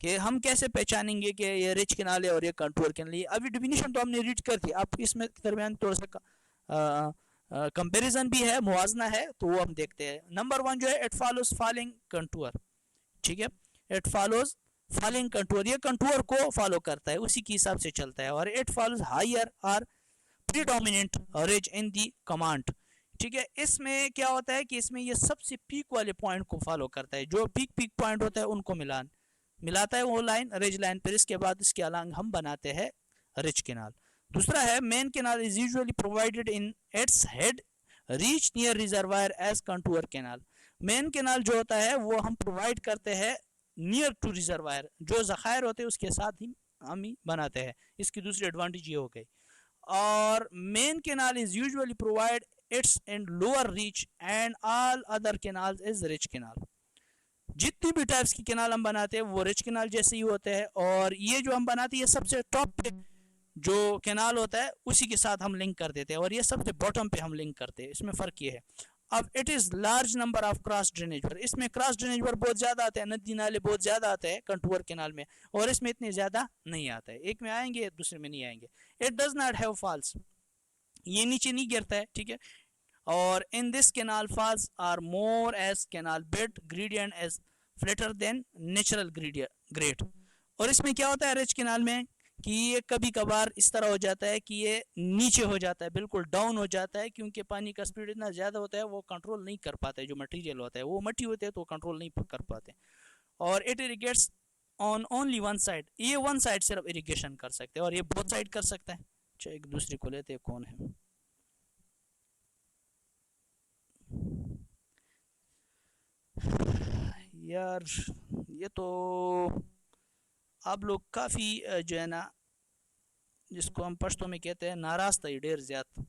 कि हम कैसे पहचानेंगे कि ये रिच केनाल है और ये कंटूर केनाल है। अभी डिफिनीशन तो हमने रीड कर दी, अब इसमें दरमियान थोड़ा सा कंपैरिजन भी है, मुवाजना है, तो वो हम देखते हैं। नंबर 1 जो है, इट फॉलोज फॉलिंग कंटूर, ठीक है, इट फॉलोज फॉलिंग कंटूर, ये कंटूर को फॉलो करता है, उसी के हिसाब से चलता है। और इट फॉलोज हायर और predominant ridge in the command, ठीक है। इसमें क्या होता है कि इसमें ये सबसे पीक वाले पॉइंट को फॉलो करता है, जो पीक पीक पॉइंट होता है उनको मिलाता है वो लाइन, रिज लाइन, फिर इसके बाद इसके अलग हम बनाते हैं रिच केनाल। दूसरा है, main canal is usually provided in its head reach near reservoir as contour canal. Main canal जो होता है वो हम प्रोवाइड करते हैं नियर टू रिजर्वायर, जो जखायर होते हैं उसके साथ ही हम ही बनाते हैं। इसकी दूसरी एडवांटेज ये हो गई। और main canal is usually provide it's in lower reach and all other canal is rich canal. जितनी भी टाइप्स की केनाल हम बनाते हैं वो रिच केनाल जैसे ही होते हैं, और ये जो हम बनाते हैं ये सबसे टॉप पे जो केनाल होता है उसी के साथ हम लिंक कर देते हैं, और ये सबसे बॉटम पे हम लिंक करते हैं। इसमें फ़र्क ये है। अब it is large number of cross drainage work, इसमें क्रॉस ड्रेनेज वर्क बहुत ज़्यादा आते हैं, नदी नाले बहुत ज़्यादा आते हैं कंटूर केनाल में, और इसमें इतने ज़्यादा नहीं आता है। एक में आएंगे, दूसरे में नहीं आएंगे। It does not have falls, ये नीचे नहीं गिरता है, ठीक है। और in this canal falls are more as canal bed gradient as flatter than natural grade. और इसमें क्या होता है रिच केनाल में कि ये कभी कभार इस तरह हो जाता है कि ये नीचे हो जाता है, बिल्कुल डाउन हो जाता है, क्योंकि पानी का स्पीड इतना ज़्यादा होता है वो कंट्रोल नहीं कर पाते। जो मटेरियल होता है वो मट्टी होते हैं तो कंट्रोल नहीं कर पाते। और it irrigates on only one side, ये वन साइड सिर्फ इरिगेशन कर सकते हैं, और ये बोथ साइड कर सकता है। अच्छा, एक दूसरे को लेते हैं, कौन है? यार ये तो आप लोग काफ़ी जो है ना, जिसको हम पश्तो में कहते हैं नाराज था ढेर ज्यादा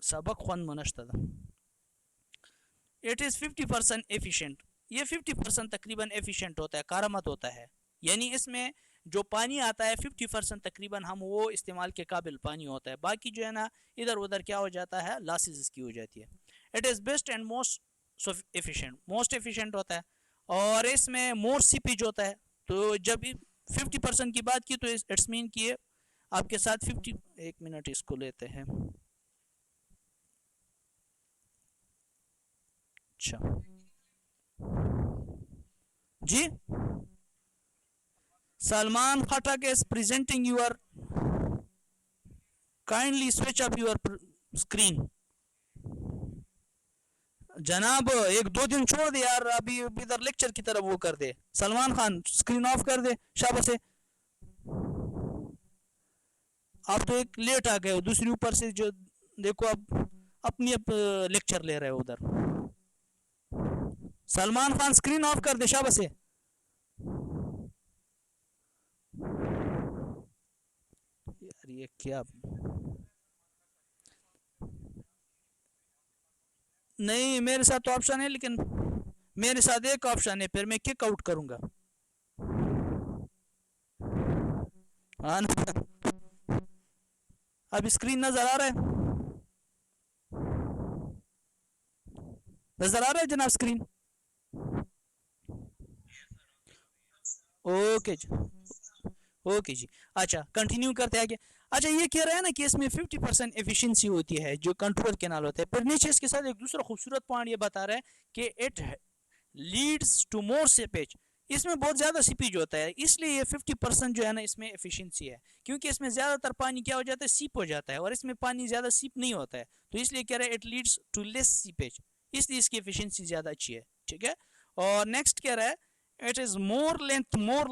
सबक ख्वन मनश्ता। इट इज़ 50% एफिशिएंट, ये 50% तकरीबन एफिशिएंट होता है, कारामत होता है। यानी इसमें जो पानी आता है 50% तकरीबन हम वो इस्तेमाल के काबिल पानी होता है, बाकी जो है ना इधर उधर क्या हो जाता है, लॉसेस इसकी हो जाती है। It is best and most efficient, most efficient होता है, और इसमें मोर सीपेज होता है। तो जब 50% की बात की तो इट्स मीन कि आपके साथ 50, एक मिनट इसको लेते हैं। अच्छा जी, Salman Khattak is presenting your, kindly switch up your screen. जनाब एक दो दिन छोड़ दे यार, अभी इधर लेक्चर की तरफ वो कर दे। सलमान खान स्क्रीन ऑफ कर दे शाबाश से। आप तो एक लेट आ गए हो, दूसरी ऊपर से जो देखो अब अपनी लेक्चर ले रहे हो उधर। सलमान खान स्क्रीन ऑफ कर दे शाबाश से। यार ये क्या, नहीं मेरे साथ तो ऑप्शन है, लेकिन मेरे साथ एक ऑप्शन है, फिर मैं किक आउट करूंगा। हाँ अब स्क्रीन नजर आ रहा है, नजर आ रहा है जनाब स्क्रीन? ओके जी, ओके जी। अच्छा कंटिन्यू करते हैं आगे। अच्छा ये कह रहा है ना कि इसमें 50% एफिशिएंसी होती है जो कंट्रोल केनाल होता है, फिर नीचे इसके साथ एक दूसरा खूबसूरत पॉइंट ये बता रहा है कि it leads to more seepage, इसमें बहुत ज़्यादा सीपेज होता है, इसलिए ये 50% जो है ना इसमें एफिशिएंसी है, क्योंकि इसमें ज़्यादातर पानी क्या हो जाता है, सीप हो जाता है, और इसमें पानी ज़्यादा सीप नहीं होता है, तो इसलिए कह रहा है it leads to less seepage, इसलिए इसकी एफिशिएंसी ज़्यादा अच्छी है, ठीक है। और नेक्स्ट कह रहा है it is more length more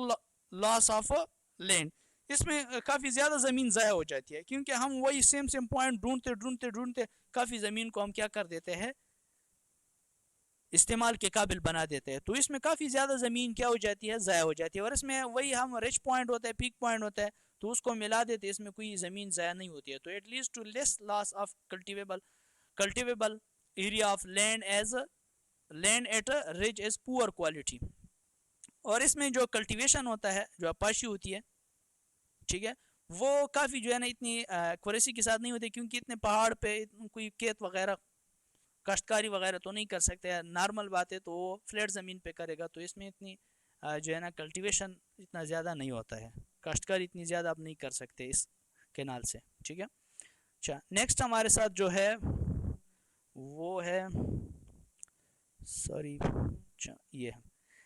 loss of land, इसमें काफ़ी ज़्यादा ज़मीन ज़ाया हो जाती है, क्योंकि हम वही सेम सेम पॉइंट ढूंढते ढूंढते ढूंढते काफ़ी ज़मीन को हम क्या कर देते हैं, इस्तेमाल के काबिल बना देते हैं। तो इसमें काफ़ी ज़्यादा ज़मीन क्या हो जाती है, ज़ाया हो जाती है। और इसमें वही हम रिच पॉइंट होता है, पीक पॉइंट होता है, तो उसको मिला देते हैं, इसमें कोई ज़मीन ज़ाया नहीं होती है। तो at least to less loss of cultivable area of land at reach is poor quality. और इसमें जो कल्टीवेशन होता है, जो अपाशी होती है, ठीक है, वो काफ़ी जो है ना इतनी एक्यूरेसी के साथ नहीं होती, क्योंकि इतने पहाड़ पे कोई खेत वगैरह काश्तकारी वगैरह तो नहीं कर सकते। नॉर्मल बात है तो वो फ्लैट ज़मीन पे करेगा, तो इसमें इतनी जो है ना कल्टीवेशन इतना ज़्यादा नहीं होता है, काश्तकारी इतनी ज़्यादा आप नहीं कर सकते इस केनाल से, ठीक है। अच्छा, नेक्स्ट हमारे साथ जो है वो है, सॉरी, अच्छा ये है,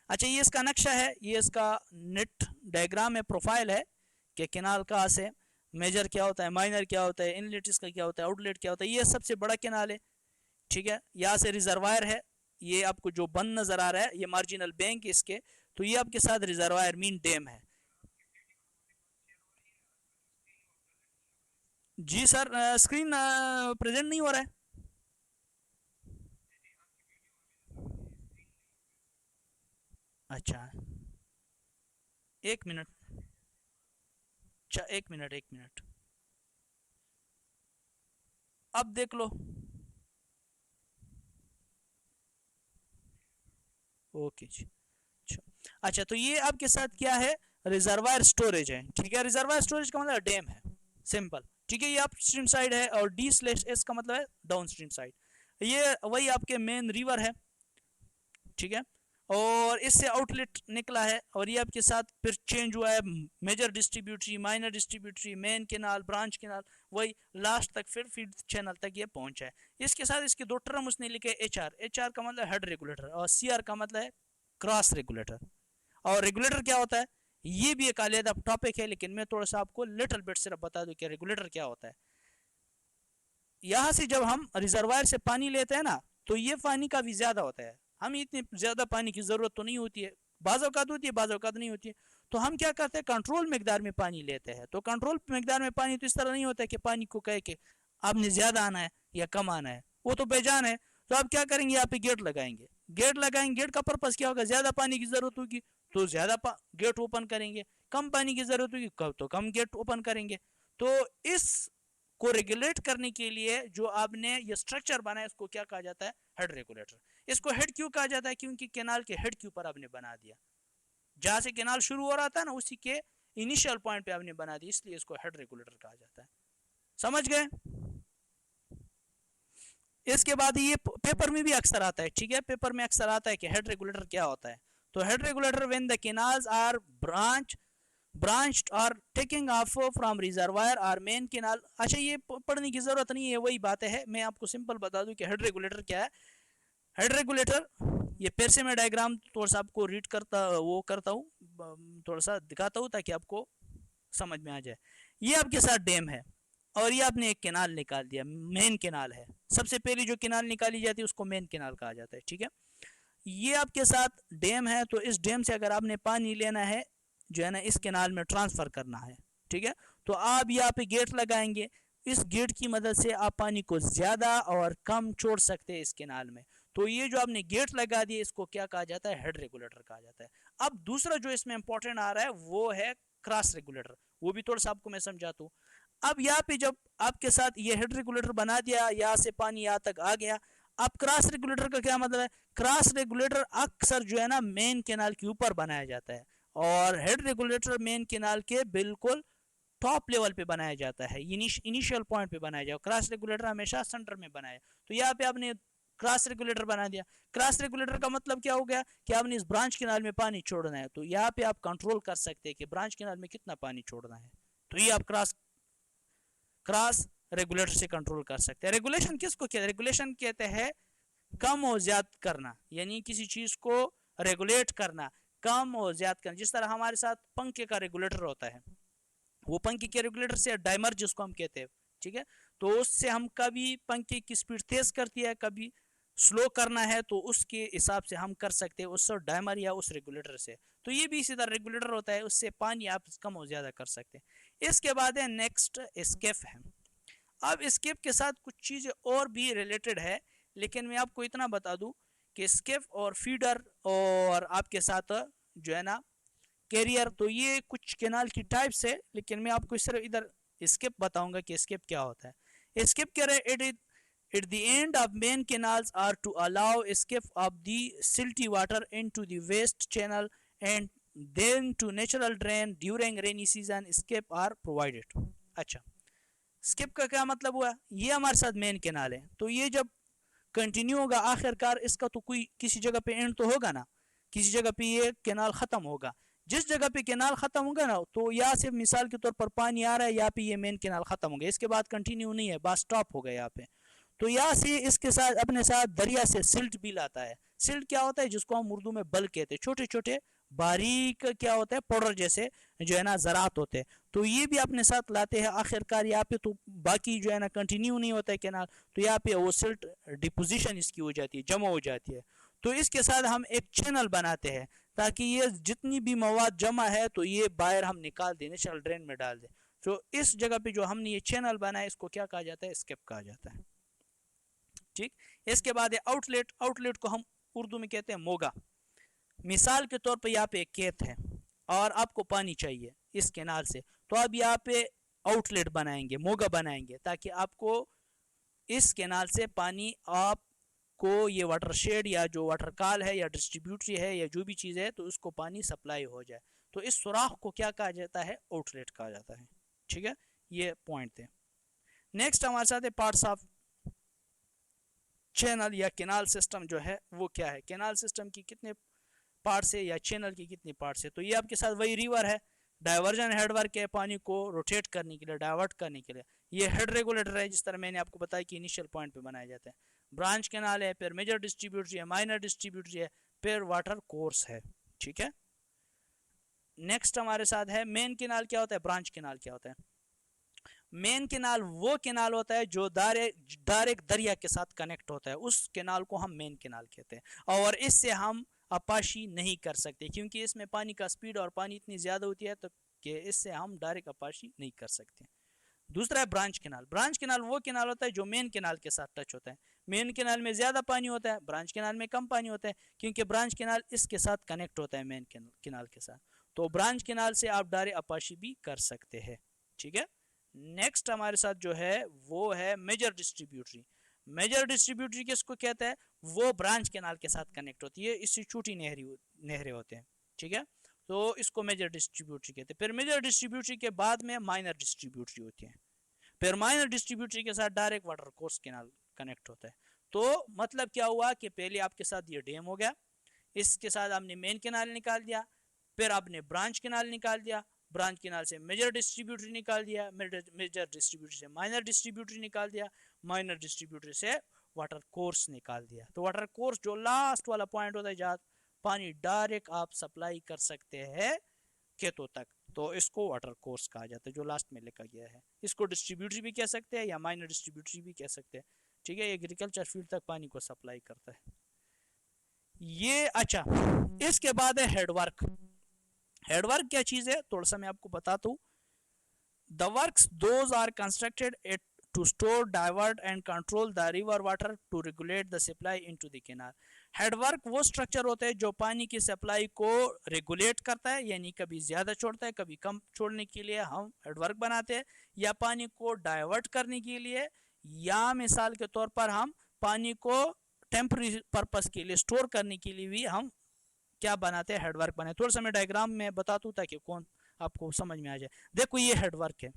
अच्छा ये इसका नक्शा है, ये इसका नेट डायग्राम है, प्रोफाइल है कि केनाल कहाँ से, मेजर क्या होता है, माइनर क्या होता है, इनलेट इसका क्या होता है, आउटलेट क्या होता है। ये सबसे बड़ा केनाल है, ठीक है। यहाँ से रिजर्वायर है, ये आपको जो बंद नजर आ रहा है ये मार्जिनल बैंक है इसके, तो ये आपके साथ रिजर्वायर मीन डैम है। जी सर, स्क्रीन प्रेजेंट नहीं हो रहा है। अच्छा, एक मिनट, अच्छा एक मिनट, अब देख लो। ओके जी, अच्छा। अच्छा, तो ये आपके साथ क्या है, रिजर्वायर स्टोरेज है, ठीक है। रिजर्वायर स्टोरेज का मतलब डैम है, सिंपल, ठीक है। ये अप स्ट्रीम साइड है और डी स्लैश एस का मतलब है डाउन स्ट्रीम साइड। ये वही आपके मेन रिवर है, ठीक है। और इससे आउटलेट निकला है, और ये आपके साथ फिर चेंज हुआ है, major distributary, minor distributary, main canal, branch canal, वही लास्ट तक फिर फीड चैनल तक ये पहुंचा है। इसके साथ इसके दो टर्म उसने लिखे, एच आर का मतलब हेड रेगुलेटर, और सी आर का मतलब है क्रॉस रेगुलेटर। और रेगुलेटर क्या होता है, ये भी एक अलग टॉपिक है, लेकिन मैं थोड़ा सा आपको लिटिल बिट सिर्फ बता दूं कि रेगुलेटर क्या होता है। यहाँ से जब हम रिजर्वायर से पानी लेते हैं ना, तो ये पानी काफ़ी ज़्यादा होता है, हमें इतनी ज़्यादा पानी की ज़रूरत तो नहीं होती है, बाज़ औक़ात होती है, बाज़ औक़ात नहीं होती है। तो हम क्या करते हैं, कंट्रोल मकदार में पानी लेते हैं। तो कंट्रोल मकदार में पानी तो इस तरह नहीं होता है कि पानी को कहे कि आपने ज़्यादा आना है या कम आना है, वो तो बेजान है। तो आप क्या करेंगे, यहाँ पे गेट लगाएंगे, गेट का पर्पज़ क्या होगा, ज़्यादा पानी की ज़रूरत होगी तो ज़्यादा गेट ओपन करेंगे, कम पानी की ज़रूरत होगी तो कम गेट ओपन करेंगे। तो इस को रेगुलेट करने के लिए जो आपने ये स्ट्रक्चर बनाया, इसको क्या कहा जाता है, हेड रेगुलेटर। इसको हेड क्यों कहा जाता है, क्योंकि केनाल के हेड के ऊपर आपने बना दिया, जहां से केनाल शुरू हो रहा था ना उसी के इनिशियल पॉइंट पे आपने बना दिया, इसलिए इसको हेड रेगुलेटर कहा जाता है। समझ गए। इसके बाद ये पेपर में भी अक्सर आता है, ठीक है, पेपर में अक्सर आता है कि हेड रेगुलेटर क्या होता है। तो head regulator when the canals are branched or taking off from reservoir or main canal। अच्छा, ये पढ़ने की जरूरत नहीं है, वही बातें है, मैं आपको सिंपल बता दूं कि हेड रेगुलेटर क्या है। हेड रेगुलेटर, ये फिर से मैं डायग्राम थोड़ा सा आपको रीड करता हूँ, थोड़ा सा दिखाता हूँ ताकि आपको समझ में आ जाए। ये आपके साथ डैम है, और ये आपने एक केनाल निकाल दिया, मेन केनाल है। सबसे पहले जो केनाल निकाली जाती है उसको मेन केनाल कहा जाता है, ठीक है। ये आपके साथ डैम है, तो इस डैम से अगर आपने पानी लेना है, जो है ना इस केनाल में ट्रांसफ़र करना है, ठीक है, तो आप यहाँ पे गेट लगाएंगे। इस गेट की मदद से आप पानी को ज़्यादा और कम छोड़ सकते हैं इस केनाल में। तो ये जो आपने गेट लगा दिए, इसको क्या कहा जाता है, हेड रेगुलेटर कहा जाता है। अब दूसरा जो इसमें इंपॉर्टेंट आ रहा है वो है क्रॉस रेगुलेटर, वो भी थोड़ा सा आपको मैं समझाता हूँ। अब यहाँ पे जब आपके साथ ये हेड रेगुलेटर बना दिया, यहाँ से पानी यहाँ तक आ गया। अब क्रॉस रेगुलेटर का क्या मतलब है, क्रॉस रेगुलेटर अक्सर जो है ना मेन केनाल के ऊपर बनाया जाता है, और हेड रेगुलेटर मेन केनाल के बिल्कुल टॉप लेवल पे बनाया जाता है, इनिशियल पॉइंट पे बनाया जाए। क्रॉस रेगुलेटर हमेशा सेंटर में बनाया। तो यहाँ पे आपने क्रॉस रेगुलेटर बना दिया। क्रॉस रेगुलेटर का मतलब क्या हो गया कि आपने इस ब्रांच केनाल में पानी छोड़ना है, तो यहाँ पे आप कंट्रोल कर सकते हैं कि ब्रांच केनाल में कितना पानी छोड़ना है। तो ये आप क्रॉस रेगुलेटर से कंट्रोल कर सकते हैं। रेगुलेशन किसको कहते हैं, रेगुलेशन कहते हैं कम और ज्यादा करना, यानी किसी चीज को रेगुलेट करना, कम और ज्यादा करना। जिस तरह हमारे साथ पंखे का रेगुलेटर होता है, वो पंखे के रेगुलेटर से डायमर जिसको हम कहते हैं, ठीक है, तो उससे हम कभी पंखे की स्पीड तेज करती है, कभी स्लो करना है, तो उसके हिसाब से हम कर सकते हैं उस डायमर या उस रेगुलेटर से। तो ये भी इसी तरह रेगुलेटर होता है, उससे पानी आप कम और ज्यादा कर सकते हैं। इसके बाद है नेक्स्ट स्केप है। अब स्केप के साथ कुछ चीज़ें और भी रिलेटेड है, लेकिन मैं आपको इतना बता दूं कि स्किप और फीडर और आपके साथ जो है ना कैरियर, तो ये कुछ केनाल की टाइप्स है, लेकिन मैं आपको सिर्फ इधर स्किप बताऊंगा कि स्किप क्या होता है। स्किप कह रहे it at the end of main canals are to allow escape of the silty water into the waste channel and then to natural drain during rainy season escape are provided। अच्छा, skip का क्या मतलब हुआ, ये हमारे साथ main canal है, तो ये जब कंटिन्यू होगा आखिरकार इसका तो कोई किसी जगह पे एंड तो होगा ना, किसी जगह पे ये कैनाल खत्म होगा। जिस जगह पे कैनाल खत्म होगा ना, तो यहाँ से मिसाल के तौर पर पानी आ रहा है, यहाँ पे ये मेन कैनाल खत्म हो गया, इसके बाद कंटिन्यू नहीं है, बस स्टॉप हो गया यहाँ पे। तो यहाँ से इसके साथ अपने साथ दरिया से सिल्ट भी लाता है। सिल्ट क्या होता है, जिसको हम उर्दू में बल कहते हैं, छोटे छोटे बारीक क्या होता है पाउडर जैसे जो है ना ज़रात होते हैं, तो ये भी अपने साथ लाते हैं। आखिरकार यहाँ पे तो बाकी जो है ना कंटिन्यू नहीं होता है कैनाल, तो यहाँ पे वो सिल्ट डिपोजिशन इसकी हो जाती है, जमा हो जाती है। तो इसके साथ हम एक चैनल बनाते हैं ताकि ये जितनी भी मवाद जमा है तो ये बाहर हम निकाल दें, नेचुरल ड्रेन में डाल दें। तो इस जगह पे जो हमने ये चैनल बनाया इसको क्या कहा जाता है, स्किप कहा जाता है। ठीक, इसके बाद है आउटलेट। आउटलेट को हम उर्दू में कहते हैं मोगा। मिसाल के तौर पे यहाँ पे एक खेत है और आपको पानी चाहिए इस कैनाल से, तो आप यहाँ पे आउटलेट बनाएंगे, मोगा बनाएंगे, ताकि आपको इस कैनाल से पानी आपको ये वाटर शेड या जो वाटर काल है या डिस्ट्रीब्यूटरी है या जो भी चीज़ है, तो उसको पानी सप्लाई हो जाए। तो इस सुराख को क्या कहा जाता है, आउटलेट कहा जाता है। ठीक है, ये पॉइंट थे। नेक्स्ट हमारे साथ है पार्ट्स ऑफ चैनल या कैनाल सिस्टम जो है वो क्या है, कैनाल सिस्टम की कितने पार्ट्स है या चैनल की कितनी पार्ट्स है। तो ये आपके साथ वही रिवर है, डाइवर्जन हेडवर्क है पानी को रोटेट करने के लिए, डाइवर्ट करने के लिए। ये हेड रेगुलेटर है, जिस तरह मैंने आपको बताया कि इनिशियल पॉइंट पे बनाए जाते हैं। ब्रांच कैनाल है, फिर मेजर डिस्ट्रीब्यूटरी है, माइनर डिस्ट्रीब्यूटरी है, फिर वाटर कोर्स है। ठीक है, नेक्स्ट हमारे साथ है मेन कैनाल क्या होता है, ब्रांच कैनाल क्या होता है। मेन कैनाल वो कैनाल होता है जो डायरेक्ट दरिया के साथ कनेक्ट होता है, उस कैनाल को हम मेन कैनाल कहते हैं। और इससे हम अपाशी नहीं कर सकते, क्योंकि इसमें पानी का स्पीड और पानी इतनी ज़्यादा होती है तो कि इससे हम डायरेक्ट अपाशी नहीं कर सकते। दूसरा है ब्रांच कैनाल। ब्रांच कैनाल वो कैनाल होता है जो मेन कैनाल के साथ टच होता है। मेन कैनाल में ज़्यादा पानी होता है, ब्रांच कैनाल में कम पानी होता है, क्योंकि ब्रांच कैनाल इसके साथ कनेक्ट होता है मेन कैनाल के साथ। तो ब्रांच कैनाल से आप डायरेक्ट अपाशी भी कर सकते हैं। ठीक है, नेक्स्ट हमारे साथ जो है वो है मेजर डिस्ट्रीब्यूटरी। मेजर डिस्ट्रीब्यूटरी किसको कहते हैं, वो ब्रांच कैनाल के साथ कनेक्ट होती है, इससे छोटी नहरें होते हैं। ठीक है, तो इसको मेजर डिस्ट्रीब्यूटरी कहते हैं। फिर मेजर डिस्ट्रीब्यूटरी के बाद में माइनर डिस्ट्रीब्यूटरी होती है, फिर माइनर डिस्ट्रीब्यूटरी के साथ direct water course canal connect होता है। तो मतलब क्या हुआ कि पहले आपके साथ ये डैम हो गया, इसके साथ आपने मेन कैनाल निकाल दिया, फिर आपने ब्रांच कैनाल निकाल दिया, ब्रांच कैनाल से मेजर डिस्ट्रीब्यूटरी निकाल दिया, मेजर डिस्ट्रीब्यूटरी से माइनर डिस्ट्रीब्यूटरी निकाल दिया, माइनर डिस्ट्रीब्यूटरी से वाटर कोर्स निकाल दिया। तो वाटर कोर्स जो लास्ट वाला पॉइंट होता है जहाँ पानी डायरेक्ट आप सप्लाई कर सकते हैं खेतों तक, तो इसको वाटर कोर्स कहा जाता है, जो लास्ट में लिखा गया है। इसको डिस्ट्रीब्यूटरी भी कह सकते हैं या माइनर डिस्ट्रीब्यूटरी भी कह सकते हैं। ठीक है, एग्रीकल्चर फील्ड तक पानी को सप्लाई करता है ये। अच्छा, इसके बाद है हेडवर्क। हेडवर्क क्या चीज है, थोड़ा सा मैं आपको बताता हूँ। The works those are constructed at to store, divert and control the river water to regulate the supply into the canal. Headwork वो स्ट्रक्चर होता है जो पानी की सप्लाई को रेगुलेट करता है, यानी कभी ज़्यादा छोड़ता है कभी कम छोड़ने के लिए हम हेडवर्क बनाते हैं, या पानी को डाइवर्ट करने के लिए, या मिसाल के तौर पर हम पानी को टेम्पररी पर्पस के लिए स्टोर करने के लिए भी हम क्या बनाते हैं, हेडवर्क बनाते। थोड़ा सा मैं डायग्राम में बताता हूँ ताकि कौन आपको समझ में आ जाए। देखो ये हेडवर्क है,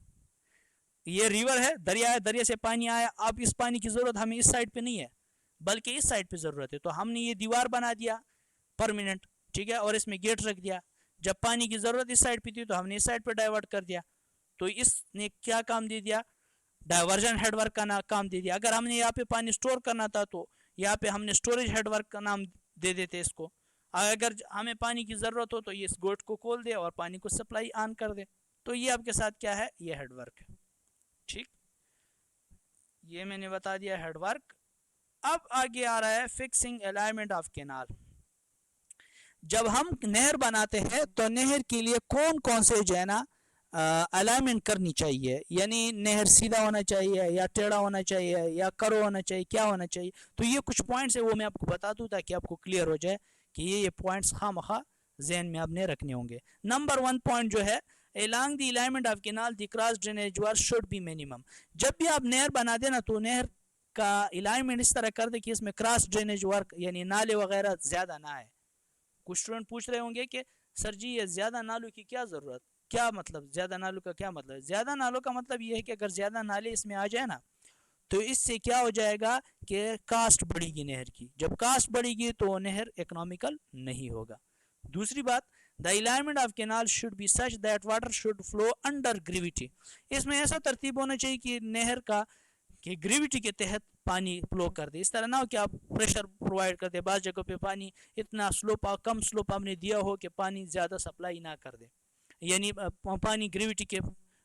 ये रिवर है, दरिया है, दरिया से पानी आया। अब इस पानी की जरूरत हमें इस साइड पे नहीं है बल्कि इस साइड पे जरूरत है, तो हमने ये दीवार बना दिया परमानेंट। ठीक है, और इसमें गेट रख दिया। जब पानी की जरूरत इस साइड पे थी तो हमने इस साइड पे डाइवर्ट कर दिया, तो इसने क्या काम दे दिया, डाइवर्जन हेडवर्क का काम दे दिया। अगर हमने यहाँ पे पानी स्टोर करना था तो यहाँ पे हमने स्टोरेज हेडवर्क का नाम दे देते इसको। अगर हमें पानी की ज़रूरत हो तो ये इस गेट को खोल दे और पानी को सप्लाई ऑन कर दे। तो ये आपके साथ क्या है, ये हेडवर्क है। ठीक, ये मैंने बता दिया हेडवर्क। अब आगे आ रहा है फिक्सिंग अलाइनमेंट ऑफ कैनाल। जब हम नहर बनाते हैं तो नहर के लिए कौन कौन से जो है ना अलाइनमेंट करनी चाहिए, यानी नहर सीधा होना चाहिए या टेढ़ा होना चाहिए या करो होना चाहिए, क्या होना चाहिए। तो ये कुछ पॉइंट्स है वो मैं आपको बता दूं ताकि आपको क्लियर हो जाए कि ये पॉइंट्स खामखा जहन में आपने रखने होंगे। नंबर 1 पॉइंट जो है, along the alignment of canal the cross drainage work should be minimum। जब भी आप नहर बना देना तो नहर का अलाइनमेंट इस तरह कर दे कि इसमें क्रॉस ड्रेनेज वर्क यानी नाले वगैरह ज्यादा ना आए। कुछ स्टूडेंट पूछ रहे होंगे कि सर जी ये ज्यादा नालों की क्या जरूरत, क्या मतलब ज्यादा नालों का क्या मतलब। ज्यादा नालों का मतलब ये है कि अगर ज्यादा नाले इसमें आ जाए ना तो इससे क्या हो जाएगा कि कास्ट बढ़ेगी नहर की। जब कास्ट बढ़ेगी तो नहर इकोनॉमिकल नहीं होगा। दूसरी बात, the alignment of canal should be such that water should flow under gravity. इसमें ऐसा तरतीब होना चाहिए कि नहर का कि ग्रेविटी के तहत पानी फ्लो कर दे। इस तरह ना हो कि आप प्रेशर प्रोवाइड कर दे, बाज़ जगह पे पानी इतना स्लोप कम स्लोप आपने दिया हो कि पानी ज़्यादा सप्लाई ना कर दे, यानी पानी ग्रेविटी के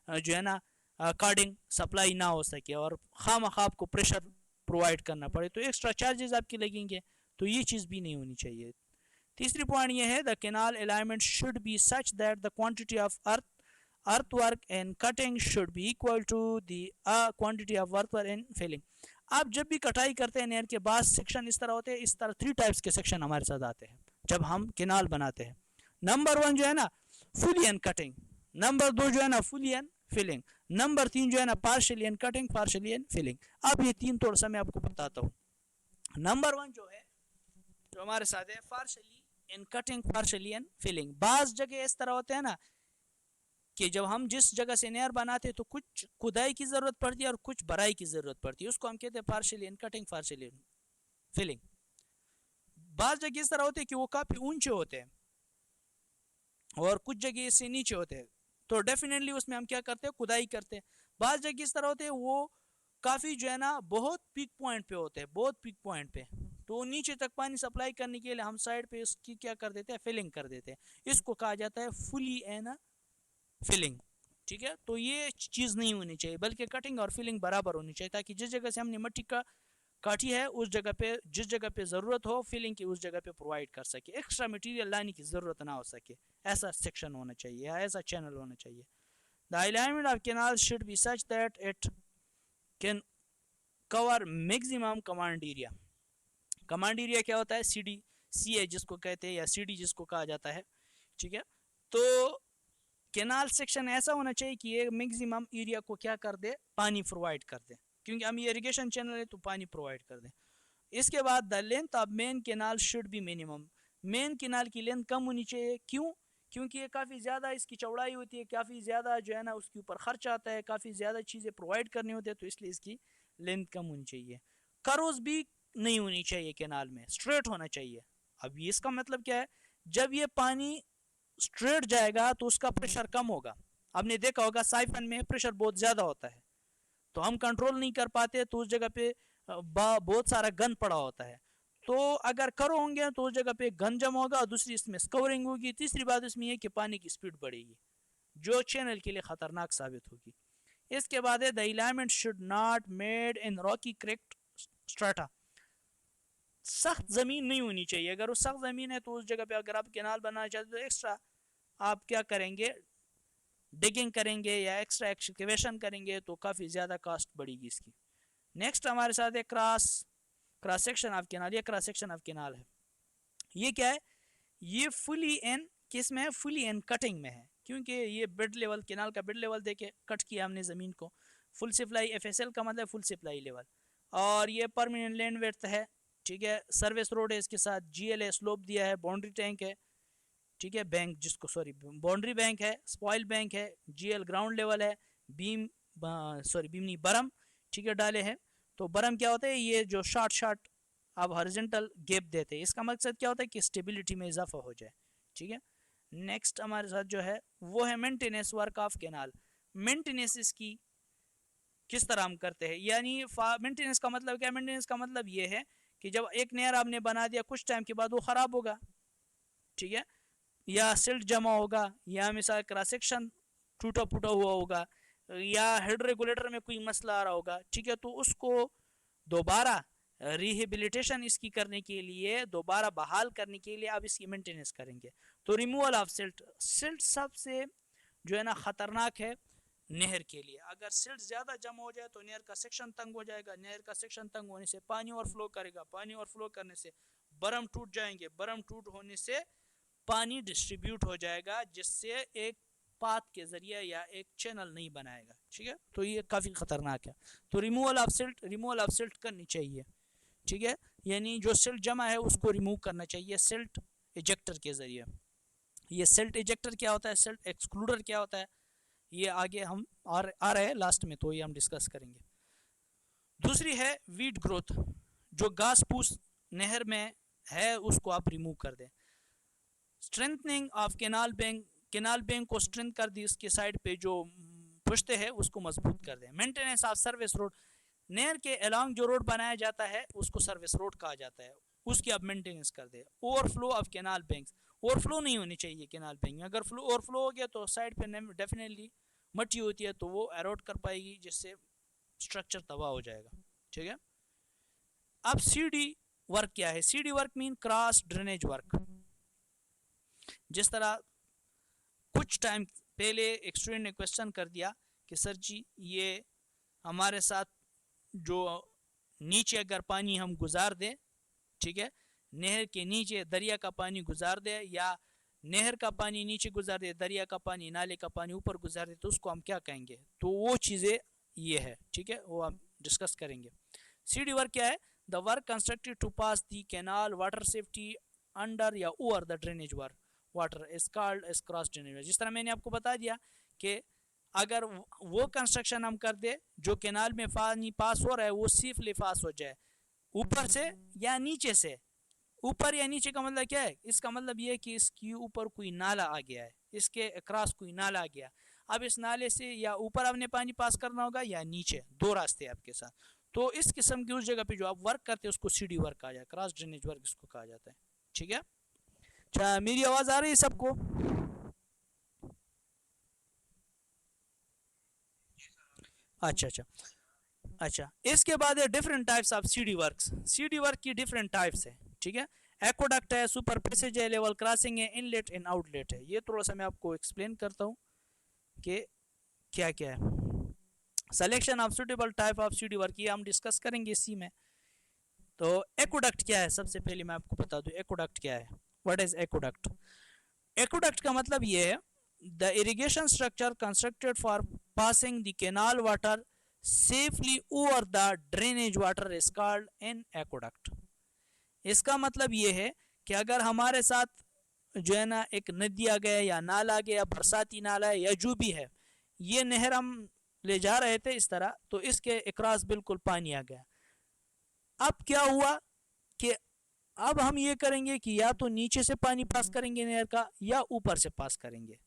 जो है ना अकॉर्डिंग सप्लाई ना हो सके और खामखा आपको प्रेशर प्रोवाइड करना पड़े तो एक्स्ट्रा चार्जेस आपके लगेंगे। तो ये चीज़ भी नहीं होनी चाहिए। तीसरी पॉइंट ये है, the canal alignment should be such that the quantity of earthwork and cutting should be equal to the quantity of earthwork and filling। आप जब भी कटाई करते हैं नहर के बाद सेक्शन इस तरह होते हैं, इस तरह 3 टाइप्स के सेक्शन हमारे साथ आते हैं जब हम कैनाल बनाते हैं। नंबर 1 जो है ना फुली एंड कटिंग, नंबर 2 जो है ना फुली एंड फिलिंग, नंबर 3 जो है ना partially and cutting partially and filling. अब ये 3 थोड़ा सा मैं आपको बताता हूँ। नंबर 1 जो है जो हमारे साथ है partially and cutting partially and filling. बाज जगह इस तरह होते हैं ना कि जब हम जिस जगह से नहर बनाते हैं तो कुछ खुदाई की जरूरत पड़ती है और कुछ भराई की जरूरत पड़ती है, उसको हम कहते हैं partially and cutting partially and filling. बाज जगह इस तरह होते हैं कि वो काफी ऊंचे होते हैं और कुछ जगह इससे नीचे होते हैं, तो डेफिनेटली उसमें हम क्या करते हैं खुदाई करते हैं। बाज जगह इस तरह होते हैं वो काफी जो है ना बहुत पीक पॉइंट पे होते हैं, बहुत पीक पॉइंट पे, तो नीचे तक पानी सप्लाई करने के लिए हम साइड पे इसकी क्या कर देते हैं फिलिंग कर देते हैं। इसको कहा जाता है फुली एंड फिलिंग। ठीक है, तो ये चीज़ नहीं होनी चाहिए बल्कि कटिंग और फिलिंग बराबर होनी चाहिए ताकि जिस जगह से हमने मिट्टी का काटी है उस जगह पे जिस जगह पे ज़रूरत हो फिलिंग की उस जगह पे प्रोवाइड कर सके, एक्स्ट्रा मटेरियल लाने की ज़रूरत ना हो सके। ऐसा सेक्शन होना चाहिए, ऐसा चैनल होना चाहिए। The alignment of canal should be such that it can cover maximum command area. Command area क्या होता है, सी है जिसको कहते हैं या सी जिसको कहा जाता है। ठीक है, तो कैनाल सेक्शन ऐसा होना चाहिए कि ये मैक्सिमम एरिया को क्या कर दे पानी प्रोवाइड कर दे, क्योंकि हम इरिगेशन चैनल है तो पानी प्रोवाइड कर दे। इसके बाद the length of main canal should be minimum. Main canal की लेंथ कम होनी चाहिए, क्यों? क्योंकि ये काफ़ी ज़्यादा इसकी चौड़ाई होती है, काफ़ी ज़्यादा जो है ना उसके ऊपर खर्च आता है, काफ़ी ज़्यादा चीज़ें प्रोवाइड करनी होती है, तो इसलिए इसकी लेंथ कम होनी चाहिए। कर्व्स भी नहीं होनी चाहिए कैनाल में, स्ट्रेट होना चाहिए। अब ये इसका मतलब क्या है, जब ये पानी स्ट्रेट जाएगा तो उसका प्रेशर कम होगा। आपने देखा होगा साइफन में प्रेशर बहुत ज्यादा होता है तो हम कंट्रोल नहीं कर पाते, तो उस जगह पे बहुत सारा गन पड़ा होता है। तो अगर करो होंगे तो उस जगह पे गन जम होगा और दूसरी इसमें स्कवरिंग होगी। तीसरी बात इसमें है कि पानी की स्पीड बढ़ेगी जो चैनल के लिए खतरनाक साबित होगी। इसके बाद है the alignment should not made in rocky cracked strata. सख्त ज़मीन नहीं होनी चाहिए। अगर वो सख्त ज़मीन है तो उस जगह पे अगर आप कैनाल बनाना चाहते हो तो एक्स्ट्रा आप क्या करेंगे, डिगिंग करेंगे या एक्स्ट्रा एक्सकेवेशन करेंगे तो काफ़ी ज़्यादा कॉस्ट बढ़ेगी इसकी। नेक्स्ट हमारे साथ है क्रॉस सेक्शन ऑफ कैनाल। ये क्रॉस सेक्शन ऑफ कैनाल है, ये क्या है, ये फुली एंड किस में है, फुली एंड कटिंग में है, क्योंकि ये बेड लेवल कैनाल का बेड लेवल देके कट किया हमने ज़मीन को। फुल सप्लाई FSL का मतलब फुल सप्लाई लेवल, और ये परमानेंट लैंड वेड्थ है। ठीक है, सर्विस रोड है, इसके साथ GLA स्लोप दिया है, बाउंड्री टैंक है। ठीक है, बैंक जिसको बाउंड्री बैंक है, स्पॉइल बैंक है, GL ग्राउंड लेवल है, बीम बीम नहीं बरम, ठीक है, डाले हैं। तो बरम क्या होता है, ये जो शॉर्ट आप हॉरिजॉन्टल गैप देते हैं, इसका मकसद क्या होता है कि स्टेबिलिटी में इजाफा हो जाए। ठीक है, नेक्स्ट हमारे साथ जो है वो है maintenance work of canal. Maintenance इसकी किस तरह हम करते हैं, यानी मेंटेनेंस का मतलब क्या है, मेंटेनेंस का मतलब ये है कि जब एक नहर आपने बना दिया कुछ टाइम के बाद वो खराब होगा, ठीक है, या सिल्ट जमा होगा, या मिसाल क्रॉस सेक्शन टूटा फूटा हुआ होगा, या हेड रेगुलेटर में कोई मसला आ रहा होगा। ठीक है, तो उसको दोबारा रिहेबिलिटेशन इसकी करने के लिए, दोबारा बहाल करने के लिए आप इसकी मेंटेनेंस करेंगे। तो रिमूवल ऑफ सिल्ट, सिल्ट सबसे जो है ना ख़तरनाक है नहर के लिए। अगर सिल्ट ज़्यादा जमा हो जाए तो नहर का सेक्शन तंग हो जाएगा, नहर का सेक्शन तंग होने से पानी ओवरफ्लो करेगा, पानी ओवरफ्लो करने से बरम टूट जाएंगे, बरम टूट होने से पानी डिस्ट्रीब्यूट हो जाएगा, जिससे एक पाथ के जरिए या एक चैनल नहीं बनाएगा। ठीक है, तो ये काफ़ी ख़तरनाक है। तो रिमूवल ऑफ सिल्ट करनी चाहिए। ठीक है, यानी जो सिल्ट जमा है उसको रिमूव करना चाहिए सिल्ट इजेक्टर के ज़रिए। ये सिल्ट इजेक्टर क्या होता है, सिल्ट एक्सक्लूडर क्या होता है, ये आगे हम आ रहे हैं लास्ट में, तो ये हम डिस्कस करेंगे। दूसरी है वीड ग्रोथ, जो घास फूस नहर में है उसको आप रिमूव कर दें। स्ट्रेंथनिंग ऑफ कैनाल बैंक को स्ट्रेंथ कर दी, इसके साइड पे जो पुश्ते हैं उसको मजबूत कर दें। मेंटेनेंस ऑफ सर्विस रोड, नहर के अलोंग जो रोड बनाया जाता है उसको सर्विस रोड कहा जाता है, उसकी आप मेंटेनेंस कर दें। Overflow of canal banks, overflow नहीं होनी चाहिए कैनाल बैंक में। अगर ओवरफ्लो हो गया तो साइड पे डेफिनेटली मट्टी होती है तो वो एरोड कर पाएगी, जिससे स्ट्रक्चर तबाह हो जाएगा। ठीक है, अब सीडी वर्क क्या है? CD work mean cross drainage work. जिस तरह कुछ टाइम पहले एक स्टूडेंट ने क्वेश्चन कर दिया कि सर जी ये हमारे साथ जो नीचे अगर पानी हम गुजार दें, ठीक है, नहर के नीचे दरिया का पानी गुजार दे, या नहर का पानी नीचे गुजार दे, दरिया का पानी नाले का पानी ऊपर गुजार दे, तो उसको हम क्या कहेंगे? तो वो चीज़ें ये है। ठीक है, वो हम डिस्कस करेंगे। सीडी वर्क क्या है? The work constructed to pass the canal water safety under या over the drainage water is called as cross drainage. जिस तरह मैंने आपको बता दिया कि अगर वो कंस्ट्रक्शन हम कर दे जो कैनाल में पानी पास हो रहा है वो सेफली पास हो जाए, ऊपर से या नीचे से। ऊपर या नीचे का मतलब क्या है? इसका मतलब ये है कि इसके ऊपर कोई नाला आ गया है, इसके अक्रॉस कोई नाला आ गया। अब इस नाले से या ऊपर आपने पानी पास करना होगा या नीचे, दो रास्ते आपके साथ। तो इस किस्म की उस जगह पे जो आप वर्क करते हैं उसको सीडी वर्क कहा जाए, क्रॉस ड्रेनेज वर्क इसको कहा जाता है। ठीक है, अच्छा मेरी आवाज आ रही है सबको? अच्छा अच्छा अच्छा। इसके बाद है different types of CD works. CD work की डिफरेंट टाइप्स है। ठीक है, एक्वाडक्ट है, सुपर पैसेज है, लेवल क्रॉसिंग है, इनलेट एंड आउटलेट है। ये थोड़ा सा मैं आपको एक्सप्लेन करता हूँ कि क्या क्या है। Selection of suitable type of CD work ये हम डिस्कस करेंगे इसी में। तो एक्वाडक्ट क्या है? सबसे पहले मैं आपको बता दूं एक्वाडक्ट क्या है। What is aqueduct? एक्वाडक्ट का मतलब ये है the irrigation structure constructed for passing the canal water safely over the drainage water is called an aqueduct. इसका मतलब ये है कि अगर हमारे साथ जो है ना एक नदी आ गया या नाला आ गया, बरसाती नाला है या जो भी है, ये नहर हम ले जा रहे थे इस तरह, तो इसके अक्रॉस बिल्कुल पानी आ गया। अब क्या हुआ कि अब हम ये करेंगे कि या तो नीचे से पानी पास करेंगे नहर का या ऊपर से पास करेंगे।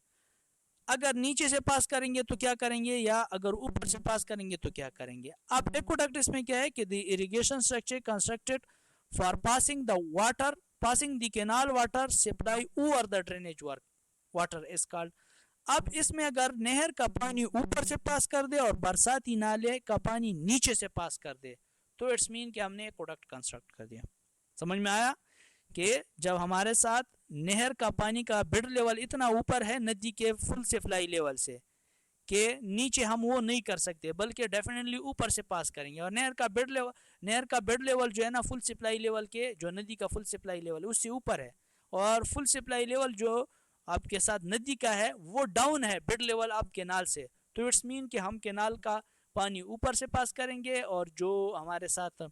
अगर नीचे से पास करेंगे तो क्या करेंगे, या अगर ऊपर से पास करेंगे तो क्या करेंगे। अब एक्वाडक्ट इसमें क्या है कि the irrigation structure constructed for passing the canal water supply over the drainage water is called. अब इसमें अगर नहर का पानी ऊपर से पास कर दे और बरसाती नाले का पानी नीचे से पास कर दे, तो इट्स मीन कि हमने एक्वाडक्ट कंस्ट्रक्ट कर दिया। समझ में आया कि जब हमारे साथ नहर का पानी का बेड लेवल इतना ऊपर है नदी के फुल सप्लाई लेवल से कि नीचे हम वो नहीं कर सकते, बल्कि डेफिनेटली ऊपर से पास करेंगे। और नहर का बेड लेवल जो है ना फुल सप्लाई लेवल के, जो नदी का फुल सप्लाई लेवल है उससे ऊपर है, और फुल सप्लाई लेवल जो आपके साथ नदी का है वो डाउन है बेड लेवल आप कैनाल से। तो इट्स मीन कि हम कैनाल का पानी ऊपर से पास करेंगे और जो हमारे साथ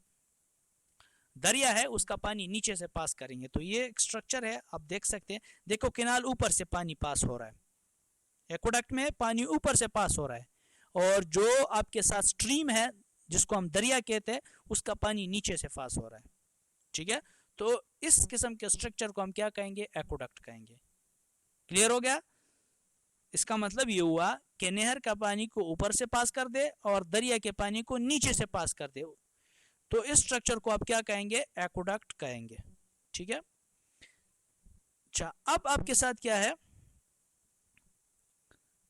दरिया है उसका पानी नीचे से पास करेंगे। तो ये एक स्ट्रक्चर है, आप देख सकते हैं। देखो कैनाल ऊपर से पानी पास हो रहा है, एक्वाडक्ट में पानी ऊपर से पास हो रहा है, और जो आपके साथ स्ट्रीम है जिसको हम दरिया कहते हैं उसका पानी नीचे से पास हो रहा है। ठीक है, तो इस किस्म के स्ट्रक्चर को हम क्या कहेंगे? एक्वाडक्ट कहेंगे। क्लियर हो गया? इसका मतलब ये हुआ कि नहर का पानी को ऊपर से पास कर दे और दरिया के पानी को नीचे से पास कर दे, तो इस स्ट्रक्चर को आप क्या कहेंगे? एक्वाडक्ट कहेंगे। ठीक है, अच्छा अब आपके साथ क्या है,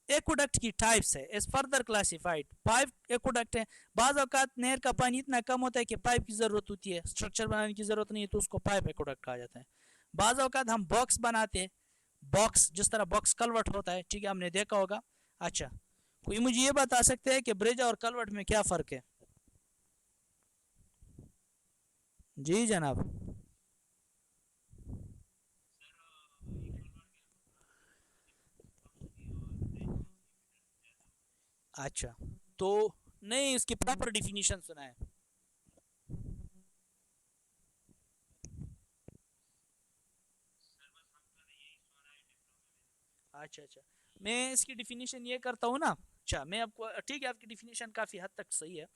एक्वाडक्ट की टाइप्स है इज फर्दर क्लासिफाइड। 5 एक्वाडक्ट है। बाज़ औक़ात नहर का पानी इतना कम होता है कि पाइप की जरूरत होती है, स्ट्रक्चर बनाने की जरूरत नहीं है, तो उसको पाइप एक्वाडक्ट कहा जाता है। बाज़ औक़ात हम बॉक्स बनाते हैं, बॉक्स, जिस तरह बॉक्स कलवर्ट होता है, ठीक है, हमने देखा होगा। अच्छा, कोई मुझे ये बता सकते हैं कि ब्रिज और कलवर्ट में क्या फ़र्क है? जी जनाब। अच्छा, तो नहीं, इसकी प्रॉपर डिफिनीशन सुना है। अच्छा अच्छा, मैं इसकी डिफिनीशन ये करता हूँ ना। अच्छा, मैं आपको, ठीक है, आपकी डिफिनीशन काफ़ी हद तक सही है।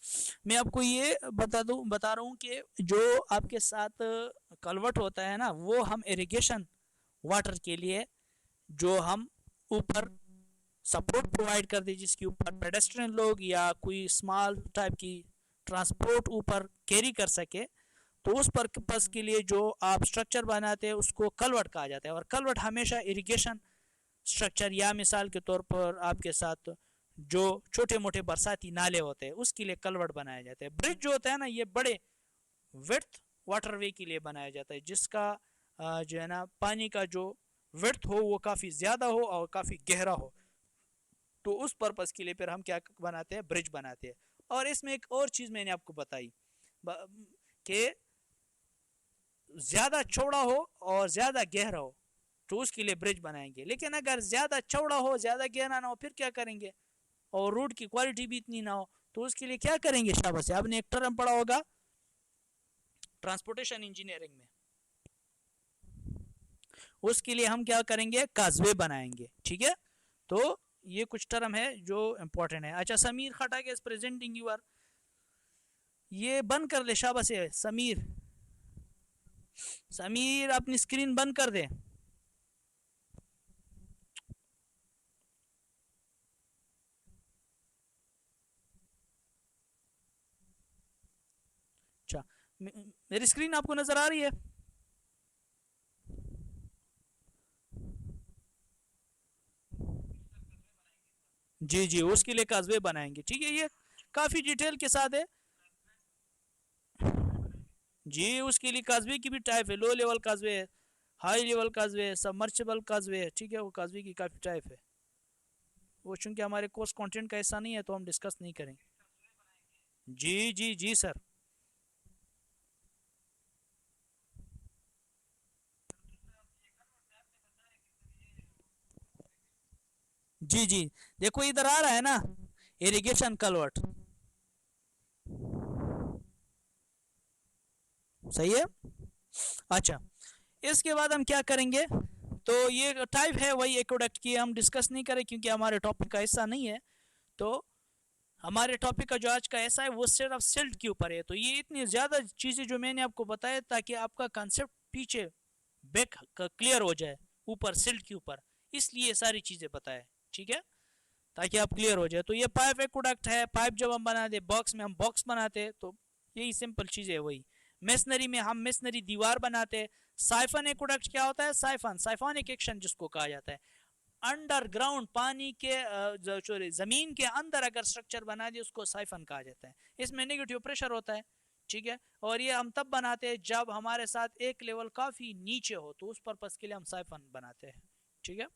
मैं आपको ये बता रहा हूँ कि जो आपके साथ कलवट होता है ना, वो हम इरिगेशन वाटर के लिए जो हम ऊपर सपोर्ट प्रोवाइड कर दे, जिसके ऊपर पेडेस्ट्रियन लोग या कोई स्मॉल टाइप की ट्रांसपोर्ट ऊपर कैरी कर सके, तो उस पर्पस के लिए जो आप स्ट्रक्चर बनाते हैं उसको कलवट कहा जाता है। और कलवट हमेशा इरिगेशन स्ट्रक्चर, या मिसाल के तौर पर आपके साथ जो छोटे मोटे बरसाती नाले होते हैं उसके लिए कलवट बनाया जाता है। ब्रिज जो होता है ना, ये बड़े विड्थ वाटरवे के लिए बनाया जाता है, जिसका जो है ना पानी का जो विड्थ हो वो काफ़ी ज़्यादा हो और काफ़ी गहरा हो। तो उस पर्पज़ के लिए फिर हम क्या बनाते हैं, ब्रिज बनाते हैं। और इसमें एक और चीज़ मैंने आपको बताई कि ज़्यादा चौड़ा हो और ज़्यादा गहरा हो तो उसके लिए ब्रिज बनाएंगे। लेकिन अगर ज़्यादा चौड़ा हो, ज़्यादा गहरा ना हो, फिर क्या करेंगे? और रोड की क्वालिटी भी इतनी ना हो, तो उसके लिए क्या करेंगे? शाबाश, आपने एक टर्म पढ़ा होगा ट्रांसपोर्टेशन इंजीनियरिंग में, उसके लिए हम क्या करेंगे? काजवे बनाएंगे। ठीक है, तो ये कुछ टर्म है जो इंपॉर्टेंट है। अच्छा, समीर खटाक इज प्रेजेंटिंग यूर, ये बंद कर ले, शाबाश है समीर। समीर अपनी स्क्रीन बंद कर दे। अच्छा, मेरी स्क्रीन आपको नजर आ रही है? जी जी, उसके लिए काजवे बनाएंगे। ठीक है, ये काफ़ी डिटेल के साथ है। जी, उसके लिए काजवे की भी टाइप है, लो लेवल काजवे है, हाई लेवल काजवे है, सबमर्सिबल काजवे है। ठीक है, वो काजवे की काफ़ी टाइप है। वो चूंकि हमारे कोर्स कंटेंट का हिस्सा नहीं है तो हम डिस्कस नहीं करेंगे। जी जी जी सर। जी जी, देखो इधर आ रहा है ना, इरिगेशन कलवर्ट, सही है। अच्छा, इसके बाद हम क्या करेंगे? तो ये टाइप है वही एक्वेडक्ट की, हम डिस्कस नहीं करें क्योंकि हमारे टॉपिक का हिस्सा नहीं है। तो हमारे टॉपिक का जो आज का ऐसा है वो सिर्फ सिल्ट के ऊपर है। तो ये इतनी ज़्यादा चीज़ें जो मैंने आपको बताया ताकि आपका कंसेप्ट पीछे बैक क्लियर हो जाए, ऊपर सिल्ट के ऊपर, इसलिए सारी चीज़ें बताए। ठीक है, ताकि आप क्लियर हो जाए। तो ये पाइप एक्वेडक्ट है। पाइप जब हम बनाते बॉक्स में, हम बॉक्स बनाते हैं, तो यही सिंपल चीज़ है वही। मेसनरी में हम मेसनरी दीवार बनाते हैं। साइफन एक्वेडक्ट क्या होता है? साइफन, साइफोनिक एक्शन जिसको कहा जाता है, अंडरग्राउंड पानी के सॉरी जमीन के अंदर अगर स्ट्रक्चर बना दिए उसको साइफन कहा जाता है। इसमें नेगेटिव प्रेशर होता है। ठीक है, और ये हम तब बनाते हैं जब हमारे साथ एक लेवल काफ़ी नीचे हो, तो उस पर्पज़ के लिए हम साइफन बनाते हैं। ठीक है,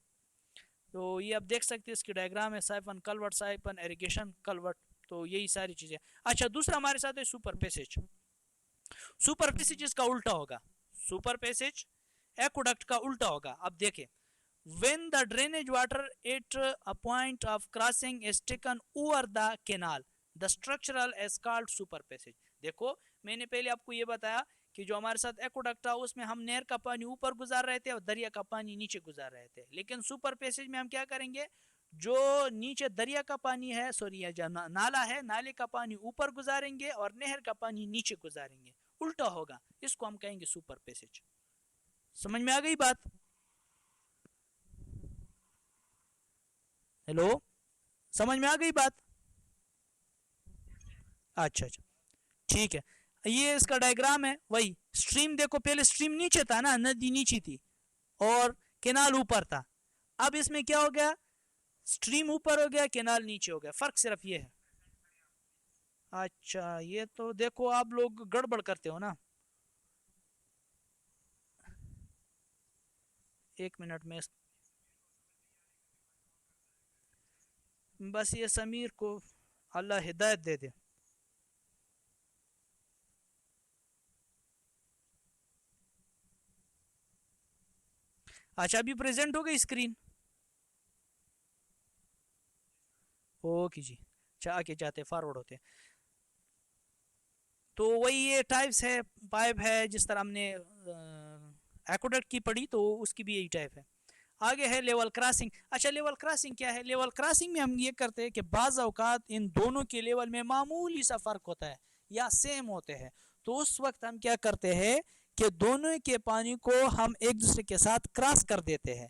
तो ये आप देख सकते हैं, इसकी डायग्राम है, siphon culvert, siphon irrigation culvert. तो यही सारी चीज़ें। अच्छा, दूसरा हमारे साथ है सुपर पैसेज। सुपर पैसेज इसका उल्टा होगा। सुपर पैसेज एक्वेडक्ट का उल्टा होगा। अब देखें, when the drainage water at a point of crossing is taken over the canal, the structural is called super passage। देखो, मैंने पहले आपको ये बताया कि जो हमारे साथ एक्वेडक्ट था उसमें हम नहर का पानी ऊपर गुजार रहे थे और दरिया का पानी नीचे गुजार रहे थे। लेकिन सुपर पैसेज में हम क्या करेंगे? जो नीचे दरिया का पानी है, सॉरी जो नाला है, नाले का पानी ऊपर गुजारेंगे और नहर का पानी नीचे गुजारेंगे, उल्टा होगा। इसको हम कहेंगे सुपर पैसेज। समझ में आ गई बात? हेलो, समझ में आ गई बात? अच्छा अच्छा, ठीक है। ये इसका डायग्राम है वही। स्ट्रीम देखो, पहले स्ट्रीम नीचे था ना, नदी नीचे थी और केनाल ऊपर था। अब इसमें क्या हो गया? स्ट्रीम ऊपर हो गया, केनाल नीचे हो गया, फर्क सिर्फ ये है। अच्छा, ये तो देखो आप लोग गड़बड़ करते हो ना। एक मिनट में, बस ये समीर को अल्लाह हिदायत दे दे। अच्छा अभी प्रेजेंट हो गई स्क्रीन? ओके जी, अच्छा आके जाते फॉरवर्ड होते। तो वही ये टाइप्स है, पाइप है, जिस तरह हमने एक्वाडक्ट की पढ़ी तो उसकी भी यही टाइप है। आगे है लेवल क्रॉसिंग। अच्छा लेवल क्रॉसिंग क्या है? लेवल क्रॉसिंग में हम ये करते हैं कि बाज़ औक़ात इन दोनों के लेवल में मामूली सा फ़र्क होता है या सेम होते हैं, तो उस वक्त हम क्या करते हैं कि दोनों के पानी को हम एक दूसरे के साथ क्रॉस कर देते हैं।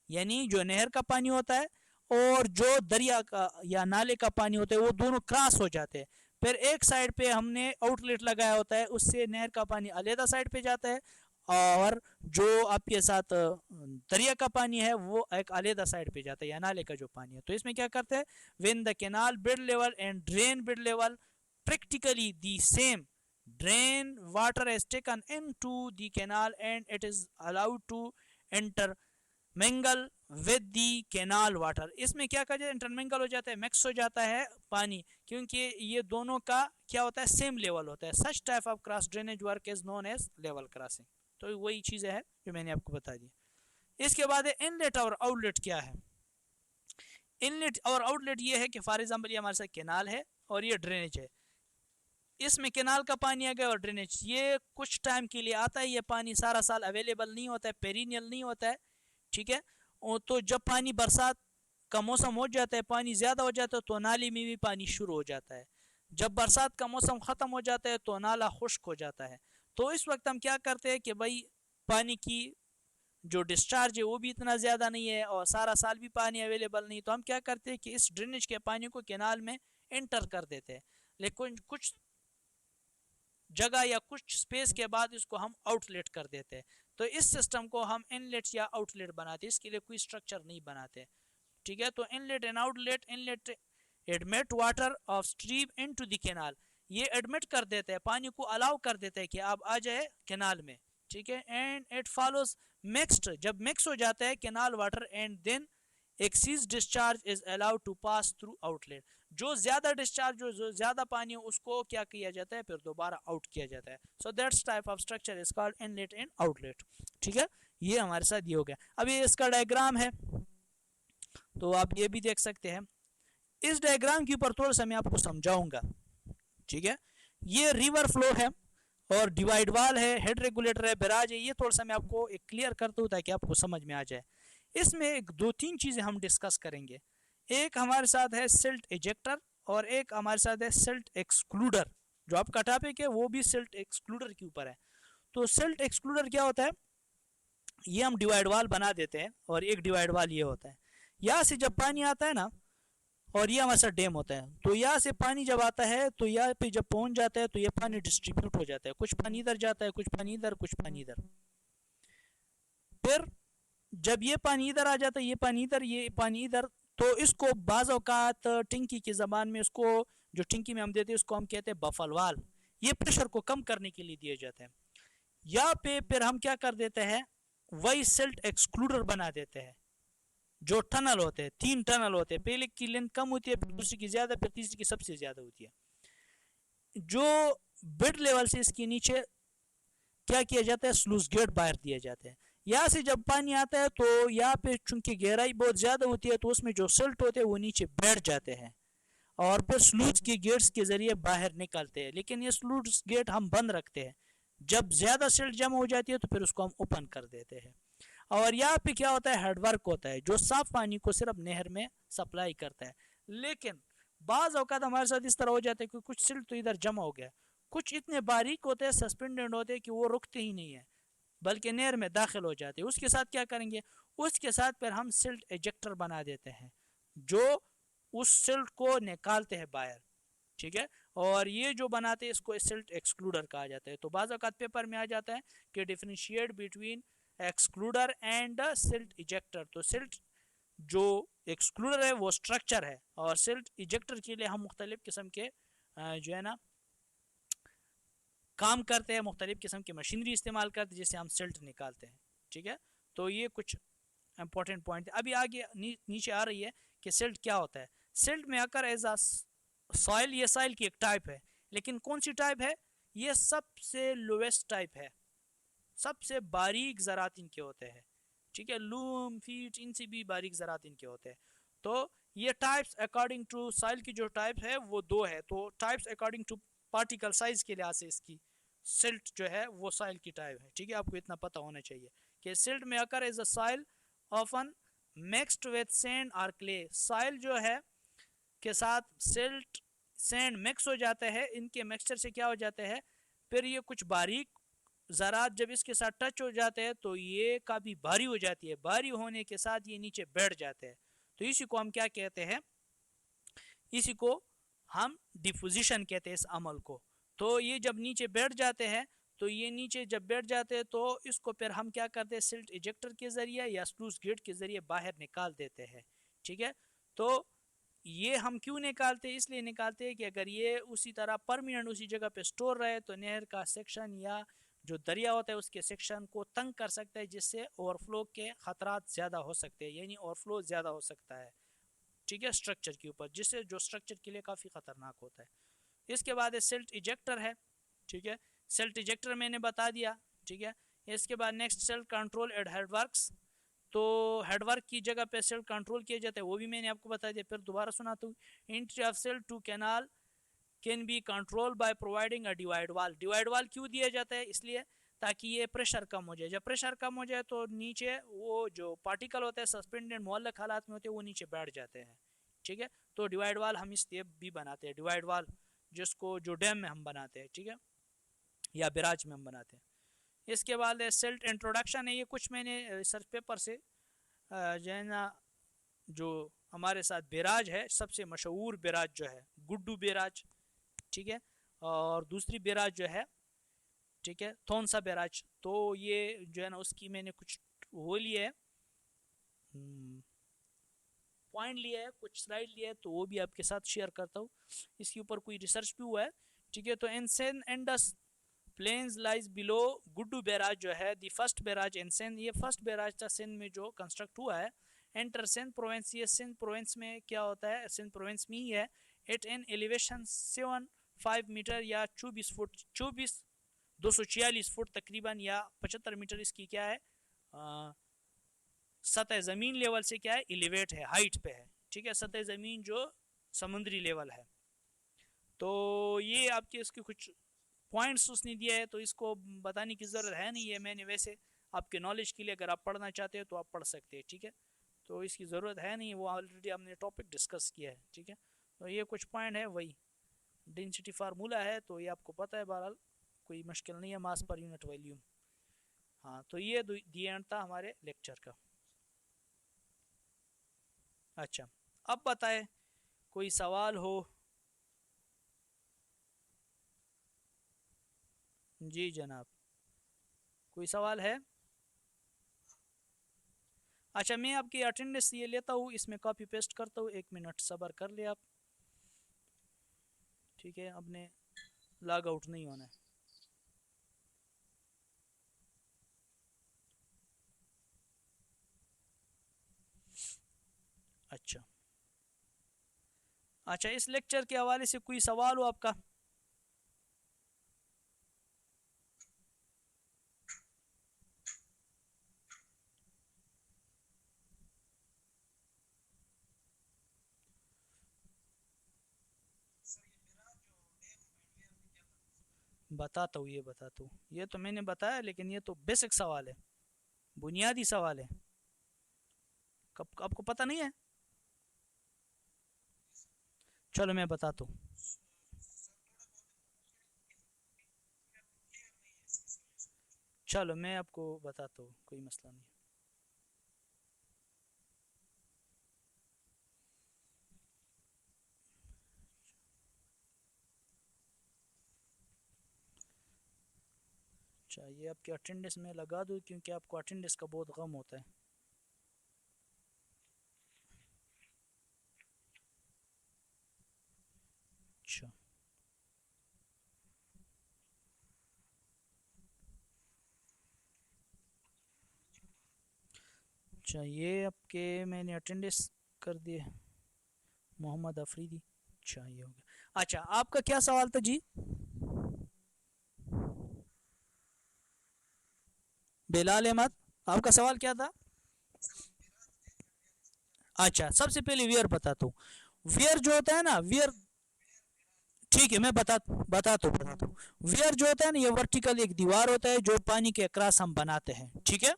यानी जो नहर का पानी होता है और जो दरिया का या नाले का पानी होता है वो दोनों क्रॉस हो जाते हैं। फिर एक साइड पे हमने आउटलेट लगाया होता है, उससे नहर का पानी अलहदा साइड पे जाता है, और जो आपके साथ दरिया का पानी है वो एक अलहदा साइड पे जाता है या नाले का जो पानी है। तो इसमें क्या करते हैं, when the canal bed level and drain bed level practically the same, drain water is taken into the canal and it is allowed to enter mingle with the canal water. इसमें क्या कहा जाता है, इंटरमिंगल हो जाता है, mix हो जाता है पानी, क्योंकि ये दोनों का क्या होता है, सेम लेवल होता है। Such type of cross drainage work is known as level crossing. तो वही चीज़ें हैं जो मैंने आपको बता दी। इसके बाद है इनलेट और आउटलेट। क्या है इनलेट और आउटलेट? ये है कि फॉर एग्जाम्पल ये हमारे साथ कैनाल है और ये ड्रेनेज है, इसमें कैनाल का पानी आ गया और ड्रेनेज, ये कुछ टाइम के लिए आता है, ये पानी सारा साल अवेलेबल नहीं होता है, पेरिनियल नहीं होता है, ठीक है। तो जब पानी बरसात का मौसम हो जाता है, पानी ज़्यादा हो जाता है, तो नाली में भी पानी शुरू हो जाता है। जब बरसात का मौसम ख़त्म हो जाता है तो नाला खुश्क हो जाता है। तो इस वक्त हम क्या करते हैं कि भाई पानी की जो डिस्चार्ज है वो भी इतना ज़्यादा नहीं है और सारा साल भी पानी अवेलेबल नहीं, तो हम क्या करते हैं कि इस ड्रेनेज के पानी को कैनाल में एंटर कर देते हैं, लेकिन कुछ जगह या कुछ स्पेस के बाद इसको हम आउटलेट कर देते हैं। तो इस सिस्टम को हम इनलेट या आउटलेट बनाते हैं, इसके लिए कोई स्ट्रक्चर नहीं बनाते, ठीक है। तो inlet and outlet, inlet admit water of stream into the canal, ये एडमिट कर देते हैं, पानी को अलाउ कर देते हैं कि आप आ जाए कैनाल में, ठीक है। एंड इट फॉलोज मिक्स्ड, जब मिक्स हो जाता है canal water and then excess discharge is allowed to pass through outlet, जो ज्यादा डिस्चार्ज, जो ज्यादा पानी है उसको क्या किया जाता है, फिर दोबारा आउट किया जाता है। So that's type of structure is called inlet and outlet, ठीक है। ये हमारे साथ ये हो गया। अब ये इसका डायग्राम है, तो आप ये भी देख सकते हैं। इस डायग्राम के ऊपर थोड़ा सा मैं आपको समझाऊंगा, ठीक है। ये रिवर फ्लो है और डिवाइड वाल है, हेड रेगुलेटर है, बैराज है, ये थोड़ा सा मैं आपको एक क्लियर करता हूँ ताकि आपको समझ में आ जाए। इसमें एक दो तीन चीज़ें हम डिस्कस करेंगे। एक हमारे साथ है सिल्ट इजेक्टर और एक हमारे साथ है सिल्ट एक्सक्लूडर। जो आपका टॉपिक है वो भी सिल्ट एक्सक्लूडर के ऊपर है। तो सिल्ट एक्सक्लूडर क्या होता है, ये हम डिवाइड वाल बना देते हैं और एक डिवाइड वाल ये होता है। यहाँ से जब पानी आता है ना, और ये हमारे साथ डैम होता है, तो यहाँ से पानी जब आता है तो यहाँ पे जब पहुंच जाता है तो ये पानी डिस्ट्रीब्यूट हो जाता है, कुछ पानी इधर जाता है, कुछ पानी इधर, कुछ पानी इधर। फिर जब ये पानी इधर आ जाता है, ये पानी इधर, ये पानी इधर, तो इसको बाज़ औक़ात टिंकी की ज़बान में, इसको जो टिंकी में हम देते हैं उसको हम कहते हैं बफल वाल। ये प्रेशर को कम करने के लिए दिए जाते हैं। यहाँ पे फिर हम क्या कर देते हैं, वही सिल्ट एक्सक्लूडर बना देते हैं। जो टनल होते हैं, 3 टनल होते हैं, पहले की लेंथ कम होती है, फिर दूसरी की ज़्यादा, फिर तीसरी की सबसे ज़्यादा होती है। जो बेड लेवल से इसके नीचे क्या किया जाता है, स्लूज गेट बाहर दिए जाते हैं। यहाँ से जब पानी आता है तो यहाँ पे चूंकि गहराई बहुत ज़्यादा होती है, तो उसमें जो सिल्ट होते हैं वो नीचे बैठ जाते हैं और फिर स्लूज के गेट्स के ज़रिए बाहर निकलते हैं। लेकिन ये स्लूज गेट हम बंद रखते हैं, जब ज़्यादा सिल्ट जमा हो जाती है तो फिर उसको हम ओपन कर देते हैं। और यहाँ पे क्या होता है, हेडवर्क होता है जो साफ पानी को सिर्फ नहर में सप्लाई करता है। लेकिन बाज़ औक़ात हमारे साथ इस तरह हो जाता है कि कुछ सिल्ट तो इधर जमा हो गया, कुछ इतने बारीक होते हैं, सस्पेंडेड होते हैं कि वो रुकते ही नहीं है बल्कि नहर में दाखिल हो जाते हैं। उसके साथ क्या करेंगे, उसके साथ फिर हम सिल्ट एजेक्टर बना देते हैं जो उस सिल्ट को निकालते हैं बाहर, ठीक है। और ये जो बनाते हैं इसको सिल्ट एक्सक्लूडर कहा जाता है। तो बाज़ औक़ात पेपर में आ जाता है कि differentiate between excluder and silt ejector. तो सिल्ट जो एक्सक्लूडर है वो स्ट्रक्चर है और सिल्ट इजेक्टर के लिए हम मुख्तलिफ किस्म के जो है ना काम करते हैं, मुख्तलिफ किस्म की मशीनरी इस्तेमाल करते हैं जिससे हम सिल्ट निकालते हैं, ठीक है। तो ये कुछ इंपॉर्टेंट पॉइंट है। अभी आगे नीचे आ रही है कि सिल्ट क्या होता है। सिल्ट में अकर एज अ सॉइल, ये सॉइल की एक टाइप है, लेकिन कौन सी टाइप है? ये सबसे लोएस्ट टाइप है, सबसे बारीक ज़रात इनके होते हैं, ठीक है, लूम फीट इनसे भी बारीक ज़रात इनके होते हैं। तो ये टाइप्स अकॉर्डिंग टू सॉइल की जो टाइप है वो दो है, तो types according to particle size के लिहाज से इसकी सिल्ट जो है वो सॉइल की टाइप है, ठीक है, आपको इतना पता होना चाहिए कि सिल्ट में occur as a soil often mixed with sand और क्ले, सॉइल जो है के साथ सिल्ट सैंड मिक्स हो जाते हैं, इनके मिक्सचर से क्या हो जाते हैं, फिर ये कुछ बारीक ज़रात जब इसके साथ टच हो जाते हैं तो ये काफ़ी भारी हो जाती है, भारी होने के साथ ये नीचे बैठ जाते हैं, तो इसी को हम क्या कहते हैं, इसी को हम डिपोजिशन कहते हैं इस अमल को। तो ये जब नीचे बैठ जाते हैं, तो ये नीचे जब बैठ जाते हैं तो इसको फिर हम क्या करते हैं, सिल्ट इजेक्टर के ज़रिए या स्लूस गेट के ज़रिए बाहर निकाल देते हैं, ठीक है। तो ये हम क्यों निकालते हैं, इसलिए निकालते हैं कि अगर ये उसी तरह परमानेंट उसी जगह पे स्टोर रहे तो नहर का सेक्शन या जो दरिया होता है उसके सेक्शन को तंग कर सकता है, जिससे ओवरफ्लो के खतरात ज़्यादा हो सकते हैं, यानी ओवरफ्लो ज़्यादा हो सकता है, ठीक है, स्ट्रक्चर के ऊपर, जिससे जो स्ट्रक्चर के लिए काफ़ी ख़तरनाक होता है। इसके बाद सेल्ट इजेक्टर है, ठीक है, सेल्ट इजेक्टर मैंने बता दिया, ठीक है। इसके बाद next silt control at headworks, तो हेडवर्क की जगह पे सेल कंट्रोल किए जाते हैं, वो भी मैंने आपको बता दिया, फिर दोबारा सुनाता हूँ। Entry of silt to canal can be control by providing a divide wall, divide wall क्यों दिया जाता है, इसलिए ताकि ये प्रेशर कम हो जाए, जब प्रेशर कम हो जाए तो नीचे वो जो पार्टिकल होते हैं सस्पेंडेड मुअल्लक हालात में होते हैं वो नीचे बैठ जाते हैं, ठीक है। तो डिवाइड वाल हम इसलिए भी बनाते हैं, डिवाइड वाल जिसको जो डैम में हम बनाते हैं, ठीक है, या बिराज में हम बनाते हैं। इसके बाद सेल्ट इंट्रोडक्शन है, ये कुछ मैंने रिसर्च पेपर से जो है ना, जो हमारे साथ बिराज है, सबसे मशहूर बिराज जो है गुड्डू बिराज, ठीक है, और दूसरी बिराज जो है, ठीक है, थोनसा बिराज, तो ये जो है ना उसकी मैंने कुछ वो लिए है, पॉइंट लिया है, कुछ स्लाइड लिया है, तो वो भी आपके साथ शेयर करता हूँ, इसके ऊपर कोई रिसर्च भी हुआ है, ठीक है। तो एनसेन Indus plains lies below Guddu barrage जो है the first barrage in Sindh, ये फर्स्ट बैराज था सिंध में जो कंस्ट्रक्ट हुआ है। एंटर सिंध प्रोविंस, ये सिंध प्रोविंस में क्या होता है, सिंध प्रोविंस में ही है। एट एन एलिवेशन 75 मीटर या 24 फुट, 246 फुट तकरीबन, या 75 मीटर इसकी क्या है, सतह ज़मीन लेवल से क्या है, एलिवेट है, हाइट पे है, ठीक है, सतह ज़मीन जो समुद्री लेवल है। तो ये आपके इसके कुछ पॉइंट्स उसने दिया है, तो इसको बताने की ज़रूरत है नहीं, है मैंने वैसे आपके नॉलेज के लिए अगर आप पढ़ना चाहते हो तो आप पढ़ सकते हैं, ठीक है, तो इसकी ज़रूरत है नहीं, वो ऑलरेडी हमने टॉपिक डिस्कस किया है, ठीक है। तो ये कुछ पॉइंट है, वही डेंसिटी फार्मूला है, तो ये आपको पता है, बहरहाल कोई मुश्किल नहीं है, मास पर यूनिट वॉल्यूम। हाँ, तो ये दी एंड था हमारे लेक्चर का। अच्छा, अब बताए कोई सवाल हो? जी जनाब, कोई सवाल है? अच्छा, मैं आपकी अटेंडेंस ये लेता हूँ, इसमें कॉपी पेस्ट करता हूँ, 1 मिनट सब्र कर ले आप, ठीक है, अपने लॉग आउट नहीं होना है। अच्छा, अच्छा, इस लेक्चर के हवाले से कोई सवाल हो आपका? बताता हूँ, ये बताता हूँ, ये तो मैंने बताया, लेकिन ये तो बेसिक सवाल है, बुनियादी सवाल है, कब आपको पता नहीं है? चलो मैं बताता हूँ। चलो मैं आपको बताता हूँ, कोई मसला नहीं। अच्छा, ये आपके अटेंडेंस में लगा दूँ, क्योंकि आपको अटेंडेंस का बहुत गम होता है। अच्छा, अच्छा, ये आपके मैंने अटेंडेंस कर दिए, मोहम्मद अफरीदी, अच्छा ये हो गया। अच्छा आपका क्या सवाल था जी? बिलाल अहमद, आपका सवाल क्या था? अच्छा सबसे पहले वियर बताता हूँ। वियर जो होता है ना, वियर, ठीक है मैं बताता हूँ। वियर जो होता है ना, ये वर्टिकल एक दीवार होता है जो पानी के क्रॉस हम बनाते हैं, ठीक है।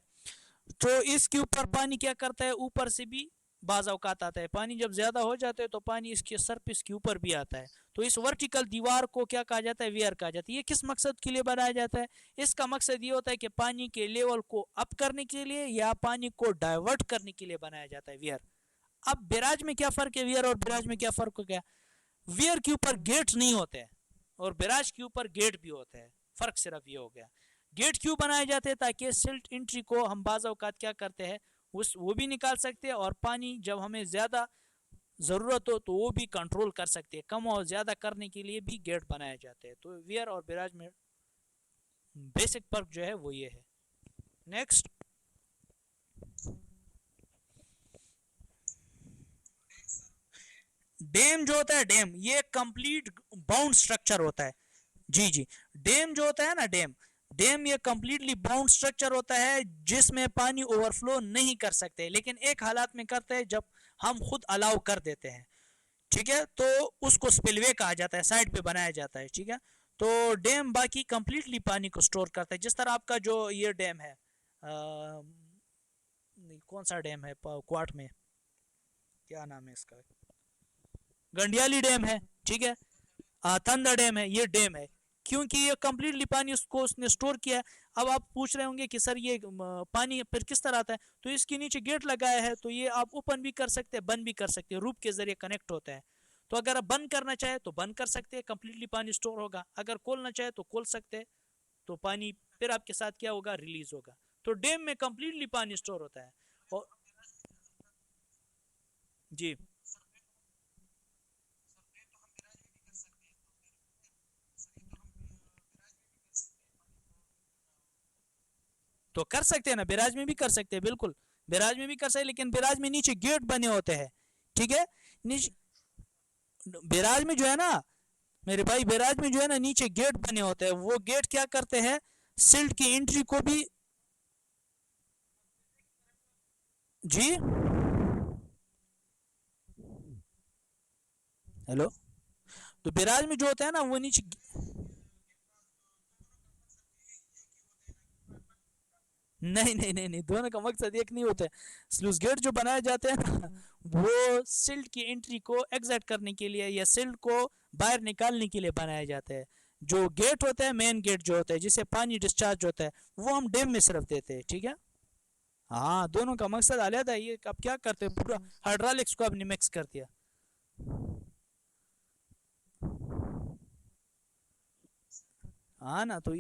तो इसके ऊपर पानी क्या करता है, ऊपर से भी बाज़ औक़ात आता है पानी, जब ज़्यादा हो जाता है तो पानी इसके सरफेस के ऊपर भी आता है। तो इस वर्टिकल दीवार को क्या कहा जाता है, वियर कहा जाता है। ये किस मकसद के लिए बनाया जाता है? इसका मकसद ये होता है कि पानी के लेवल को अप करने के लिए या पानी को डाइवर्ट करने के लिए बनाया जाता है वियर। अब बैराज में क्या फ़र्क है, वियर और बैराज में क्या फ़र्क हो गया? वियर के ऊपर गेट नहीं होते हैं और बैराज के ऊपर गेट भी होते हैं, फ़र्क सिर्फ ये हो गया। गेट क्यों बनाए जाते हैं? ताकि सिल्ट एंट्री को हम बाज़ औक़ात क्या करते हैं, उस वो भी निकाल सकते हैं, और पानी जब हमें ज़्यादा ज़रूरत हो तो वो भी कंट्रोल कर सकते हैं। कम और ज़्यादा करने के लिए भी गेट बनाए जाते हैं। तो वियर और बैराज में बेसिक फ़र्क जो है वो ये है। नेक्स्ट, डैम जो होता है, डैम ये कंप्लीट बाउंड स्ट्रक्चर होता है। जी जी, डैम जो होता है ना, डैम डैम ये कंप्लीटली बाउंड स्ट्रक्चर होता है जिसमें पानी ओवरफ्लो नहीं कर सकते, लेकिन एक हालात में करते हैं जब हम खुद अलाउ कर देते हैं, ठीक है। तो उसको स्पिलवे कहा जाता है, साइड पे बनाया जाता है, ठीक है। तो डैम बाकी कंप्लीटली पानी को स्टोर करता है। जिस तरह आपका जो ये डैम है, कौन सा डैम है क्वाट में, क्या नाम है इसका, गंडियाली डैम है, ठीक है। थंदा डैम है, ये डैम है क्योंकि ये कंप्लीटली पानी उसको उसने स्टोर किया है। अब आप पूछ रहे होंगे कि सर ये पानी फिर किस तरह आता है, तो इसके नीचे गेट लगाया है, तो ये आप ओपन भी कर सकते हैं, बंद भी कर सकते हैं, रूप के जरिए कनेक्ट होता है। तो अगर आप बंद करना चाहे तो बंद कर सकते हैं, कंप्लीटली पानी स्टोर होगा। अगर खोलना चाहे तो खोल सकते हैं, तो पानी फिर आपके साथ क्या होगा, रिलीज होगा। तो डैम में कंप्लीटली पानी स्टोर होता है। और जी, तो कर सकते हैं ना, बैराज में भी कर सकते हैं, बिल्कुल बैराज में भी कर सकते हैं, लेकिन बैराज में नीचे गेट बने होते हैं, ठीक है। नीचे बैराज में जो है ना मेरे भाई, बैराज में जो है ना नीचे गेट बने होते हैं, वो गेट क्या करते हैं, सिल्ट की एंट्री को भी, जी हेलो, तो बैराज में जो होता है ना वो नीचे, नहीं, दोनों का मकसद एक नहीं होता है। स्लूस गेट जो बनाए जाते हैं ना, वो सिल्ट की एंट्री को एग्जिट करने के लिए या सिल्ट को बाहर निकालने के लिए बनाए जाते हैं। जो गेट होता है, मेन गेट जो होता है जिससे पानी डिस्चार्ज होता है, वो हम डैम में सिर्फ देते हैं, ठीक है। हाँ, दोनों का मकसद अलग है। ये अब क्या करते हैं, पूरा हाइड्रोलिक्स को आपने मिक्स कर दिया। हाँ ना, तो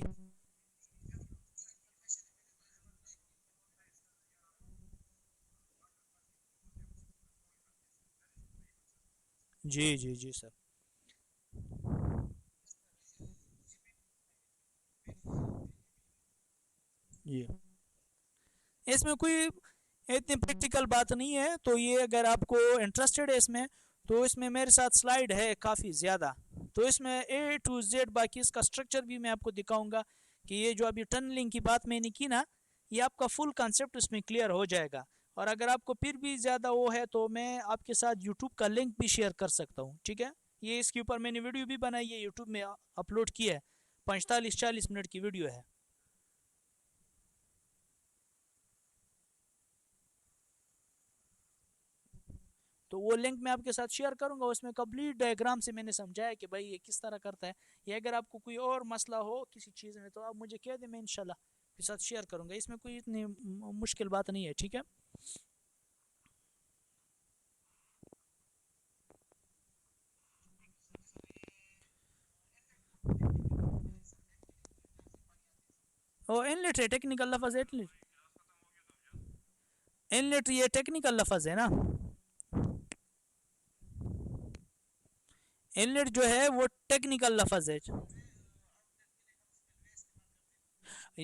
जी सर। जी, इसमें कोई इतनी प्रैक्टिकल बात नहीं है। तो ये अगर आपको इंटरेस्टेड है इसमें, तो इसमें मेरे साथ स्लाइड है काफ़ी ज़्यादा। तो इसमें ए टू जेड बाकी इसका स्ट्रक्चर भी मैं आपको दिखाऊंगा कि ये जो अभी टनलिंग की बात मैंने की ना, ये आपका फुल कंसेप्ट इसमें क्लियर हो जाएगा। और अगर आपको फिर भी ज़्यादा वो है तो मैं आपके साथ यूट्यूब का लिंक भी शेयर कर सकता हूँ, ठीक है। ये इसके ऊपर मैंने वीडियो भी बनाई है, यूट्यूब में अपलोड की है, 45-40 मिनट की वीडियो है। तो वो लिंक मैं आपके साथ शेयर करूंगा, उसमें कंप्लीट डायग्राम से मैंने समझाया कि भाई ये किस तरह करता है। या अगर आपको कोई और मसला हो किसी चीज़ में तो आप मुझे कह दें, मैं इंशाल्लाह आपके साथ शेयर करूंगा। इसमें कोई इतनी मुश्किल बात नहीं है, ठीक है। और इनलेट है, टेक्निकल लफज है इनलेट। इनलेट ये टेक्निकल लफज है ना, इनलेट जो है वो टेक्निकल लफज है।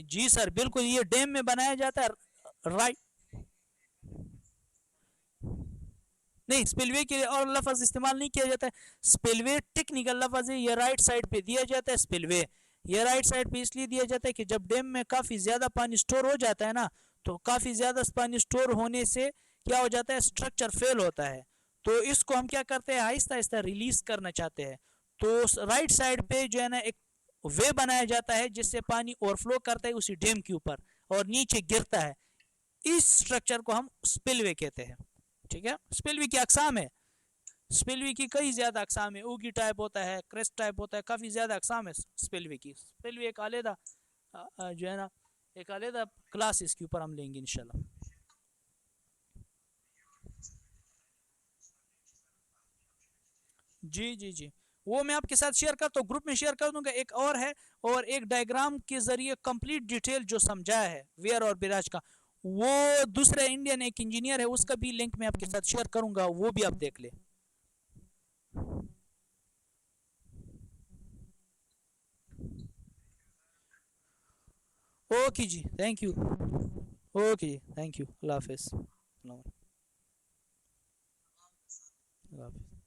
जी सर बिल्कुल, ये डैम में बनाया जाता है, राइट। नहीं, स्पिलवे के लिए और लफ्ज़ इस्तेमाल नहीं किया जाता है। स्पिलवे टेक्निकल लफ्ज़ है, ये राइट साइड पे दिया जाता है स्पिलवे। ये राइट साइड पे इसलिए दिया जाता है कि जब डैम में काफ़ी ज़्यादा पानी स्टोर हो जाता है ना, तो काफ़ी ज़्यादा पानी स्टोर होने से क्या हो जाता है, स्ट्रक्चर फेल होता है। तो इसको हम क्या करते हैं, आहिस्ता आहिस्ता रिलीज करना चाहते हैं। तो राइट साइड पे जो है ना एक वे बनाया जाता है जिससे पानी ओवरफ्लो करता है उसी डैम के ऊपर और नीचे गिरता है। इस स्ट्रक्चर को हम स्पिलवे कहते हैं। ठीक है, स्पिलवे की अकसाम है, स्पिलवे की कई ज़्यादा अकसाम है। ऊगी टाइप होता है, क्रेस्ट टाइप होता है, काफ़ी ज़्यादा अकसाम है स्पिलवे की। स्पिलवे एक अलहदा जो है ना एक अलहदा क्लास इसके ऊपर हम लेंगे इंशाल्लाह। जी जी जी, वो मैं आपके साथ शेयर करता हूँ, ग्रुप में शेयर कर दूंगा। एक और है, और एक डायग्राम के जरिए कंप्लीट डिटेल जो समझाया है वेयर और बिराज का, वो दूसरा इंडियन एक इंजीनियर है, उसका भी लिंक मैं आपके साथ शेयर करूंगा, वो भी आप देख ले। ओके जी, थैंक यू। ओके जी, थैंक यू, अल्लाह हाफिज़। अल्लाह हाफिज़।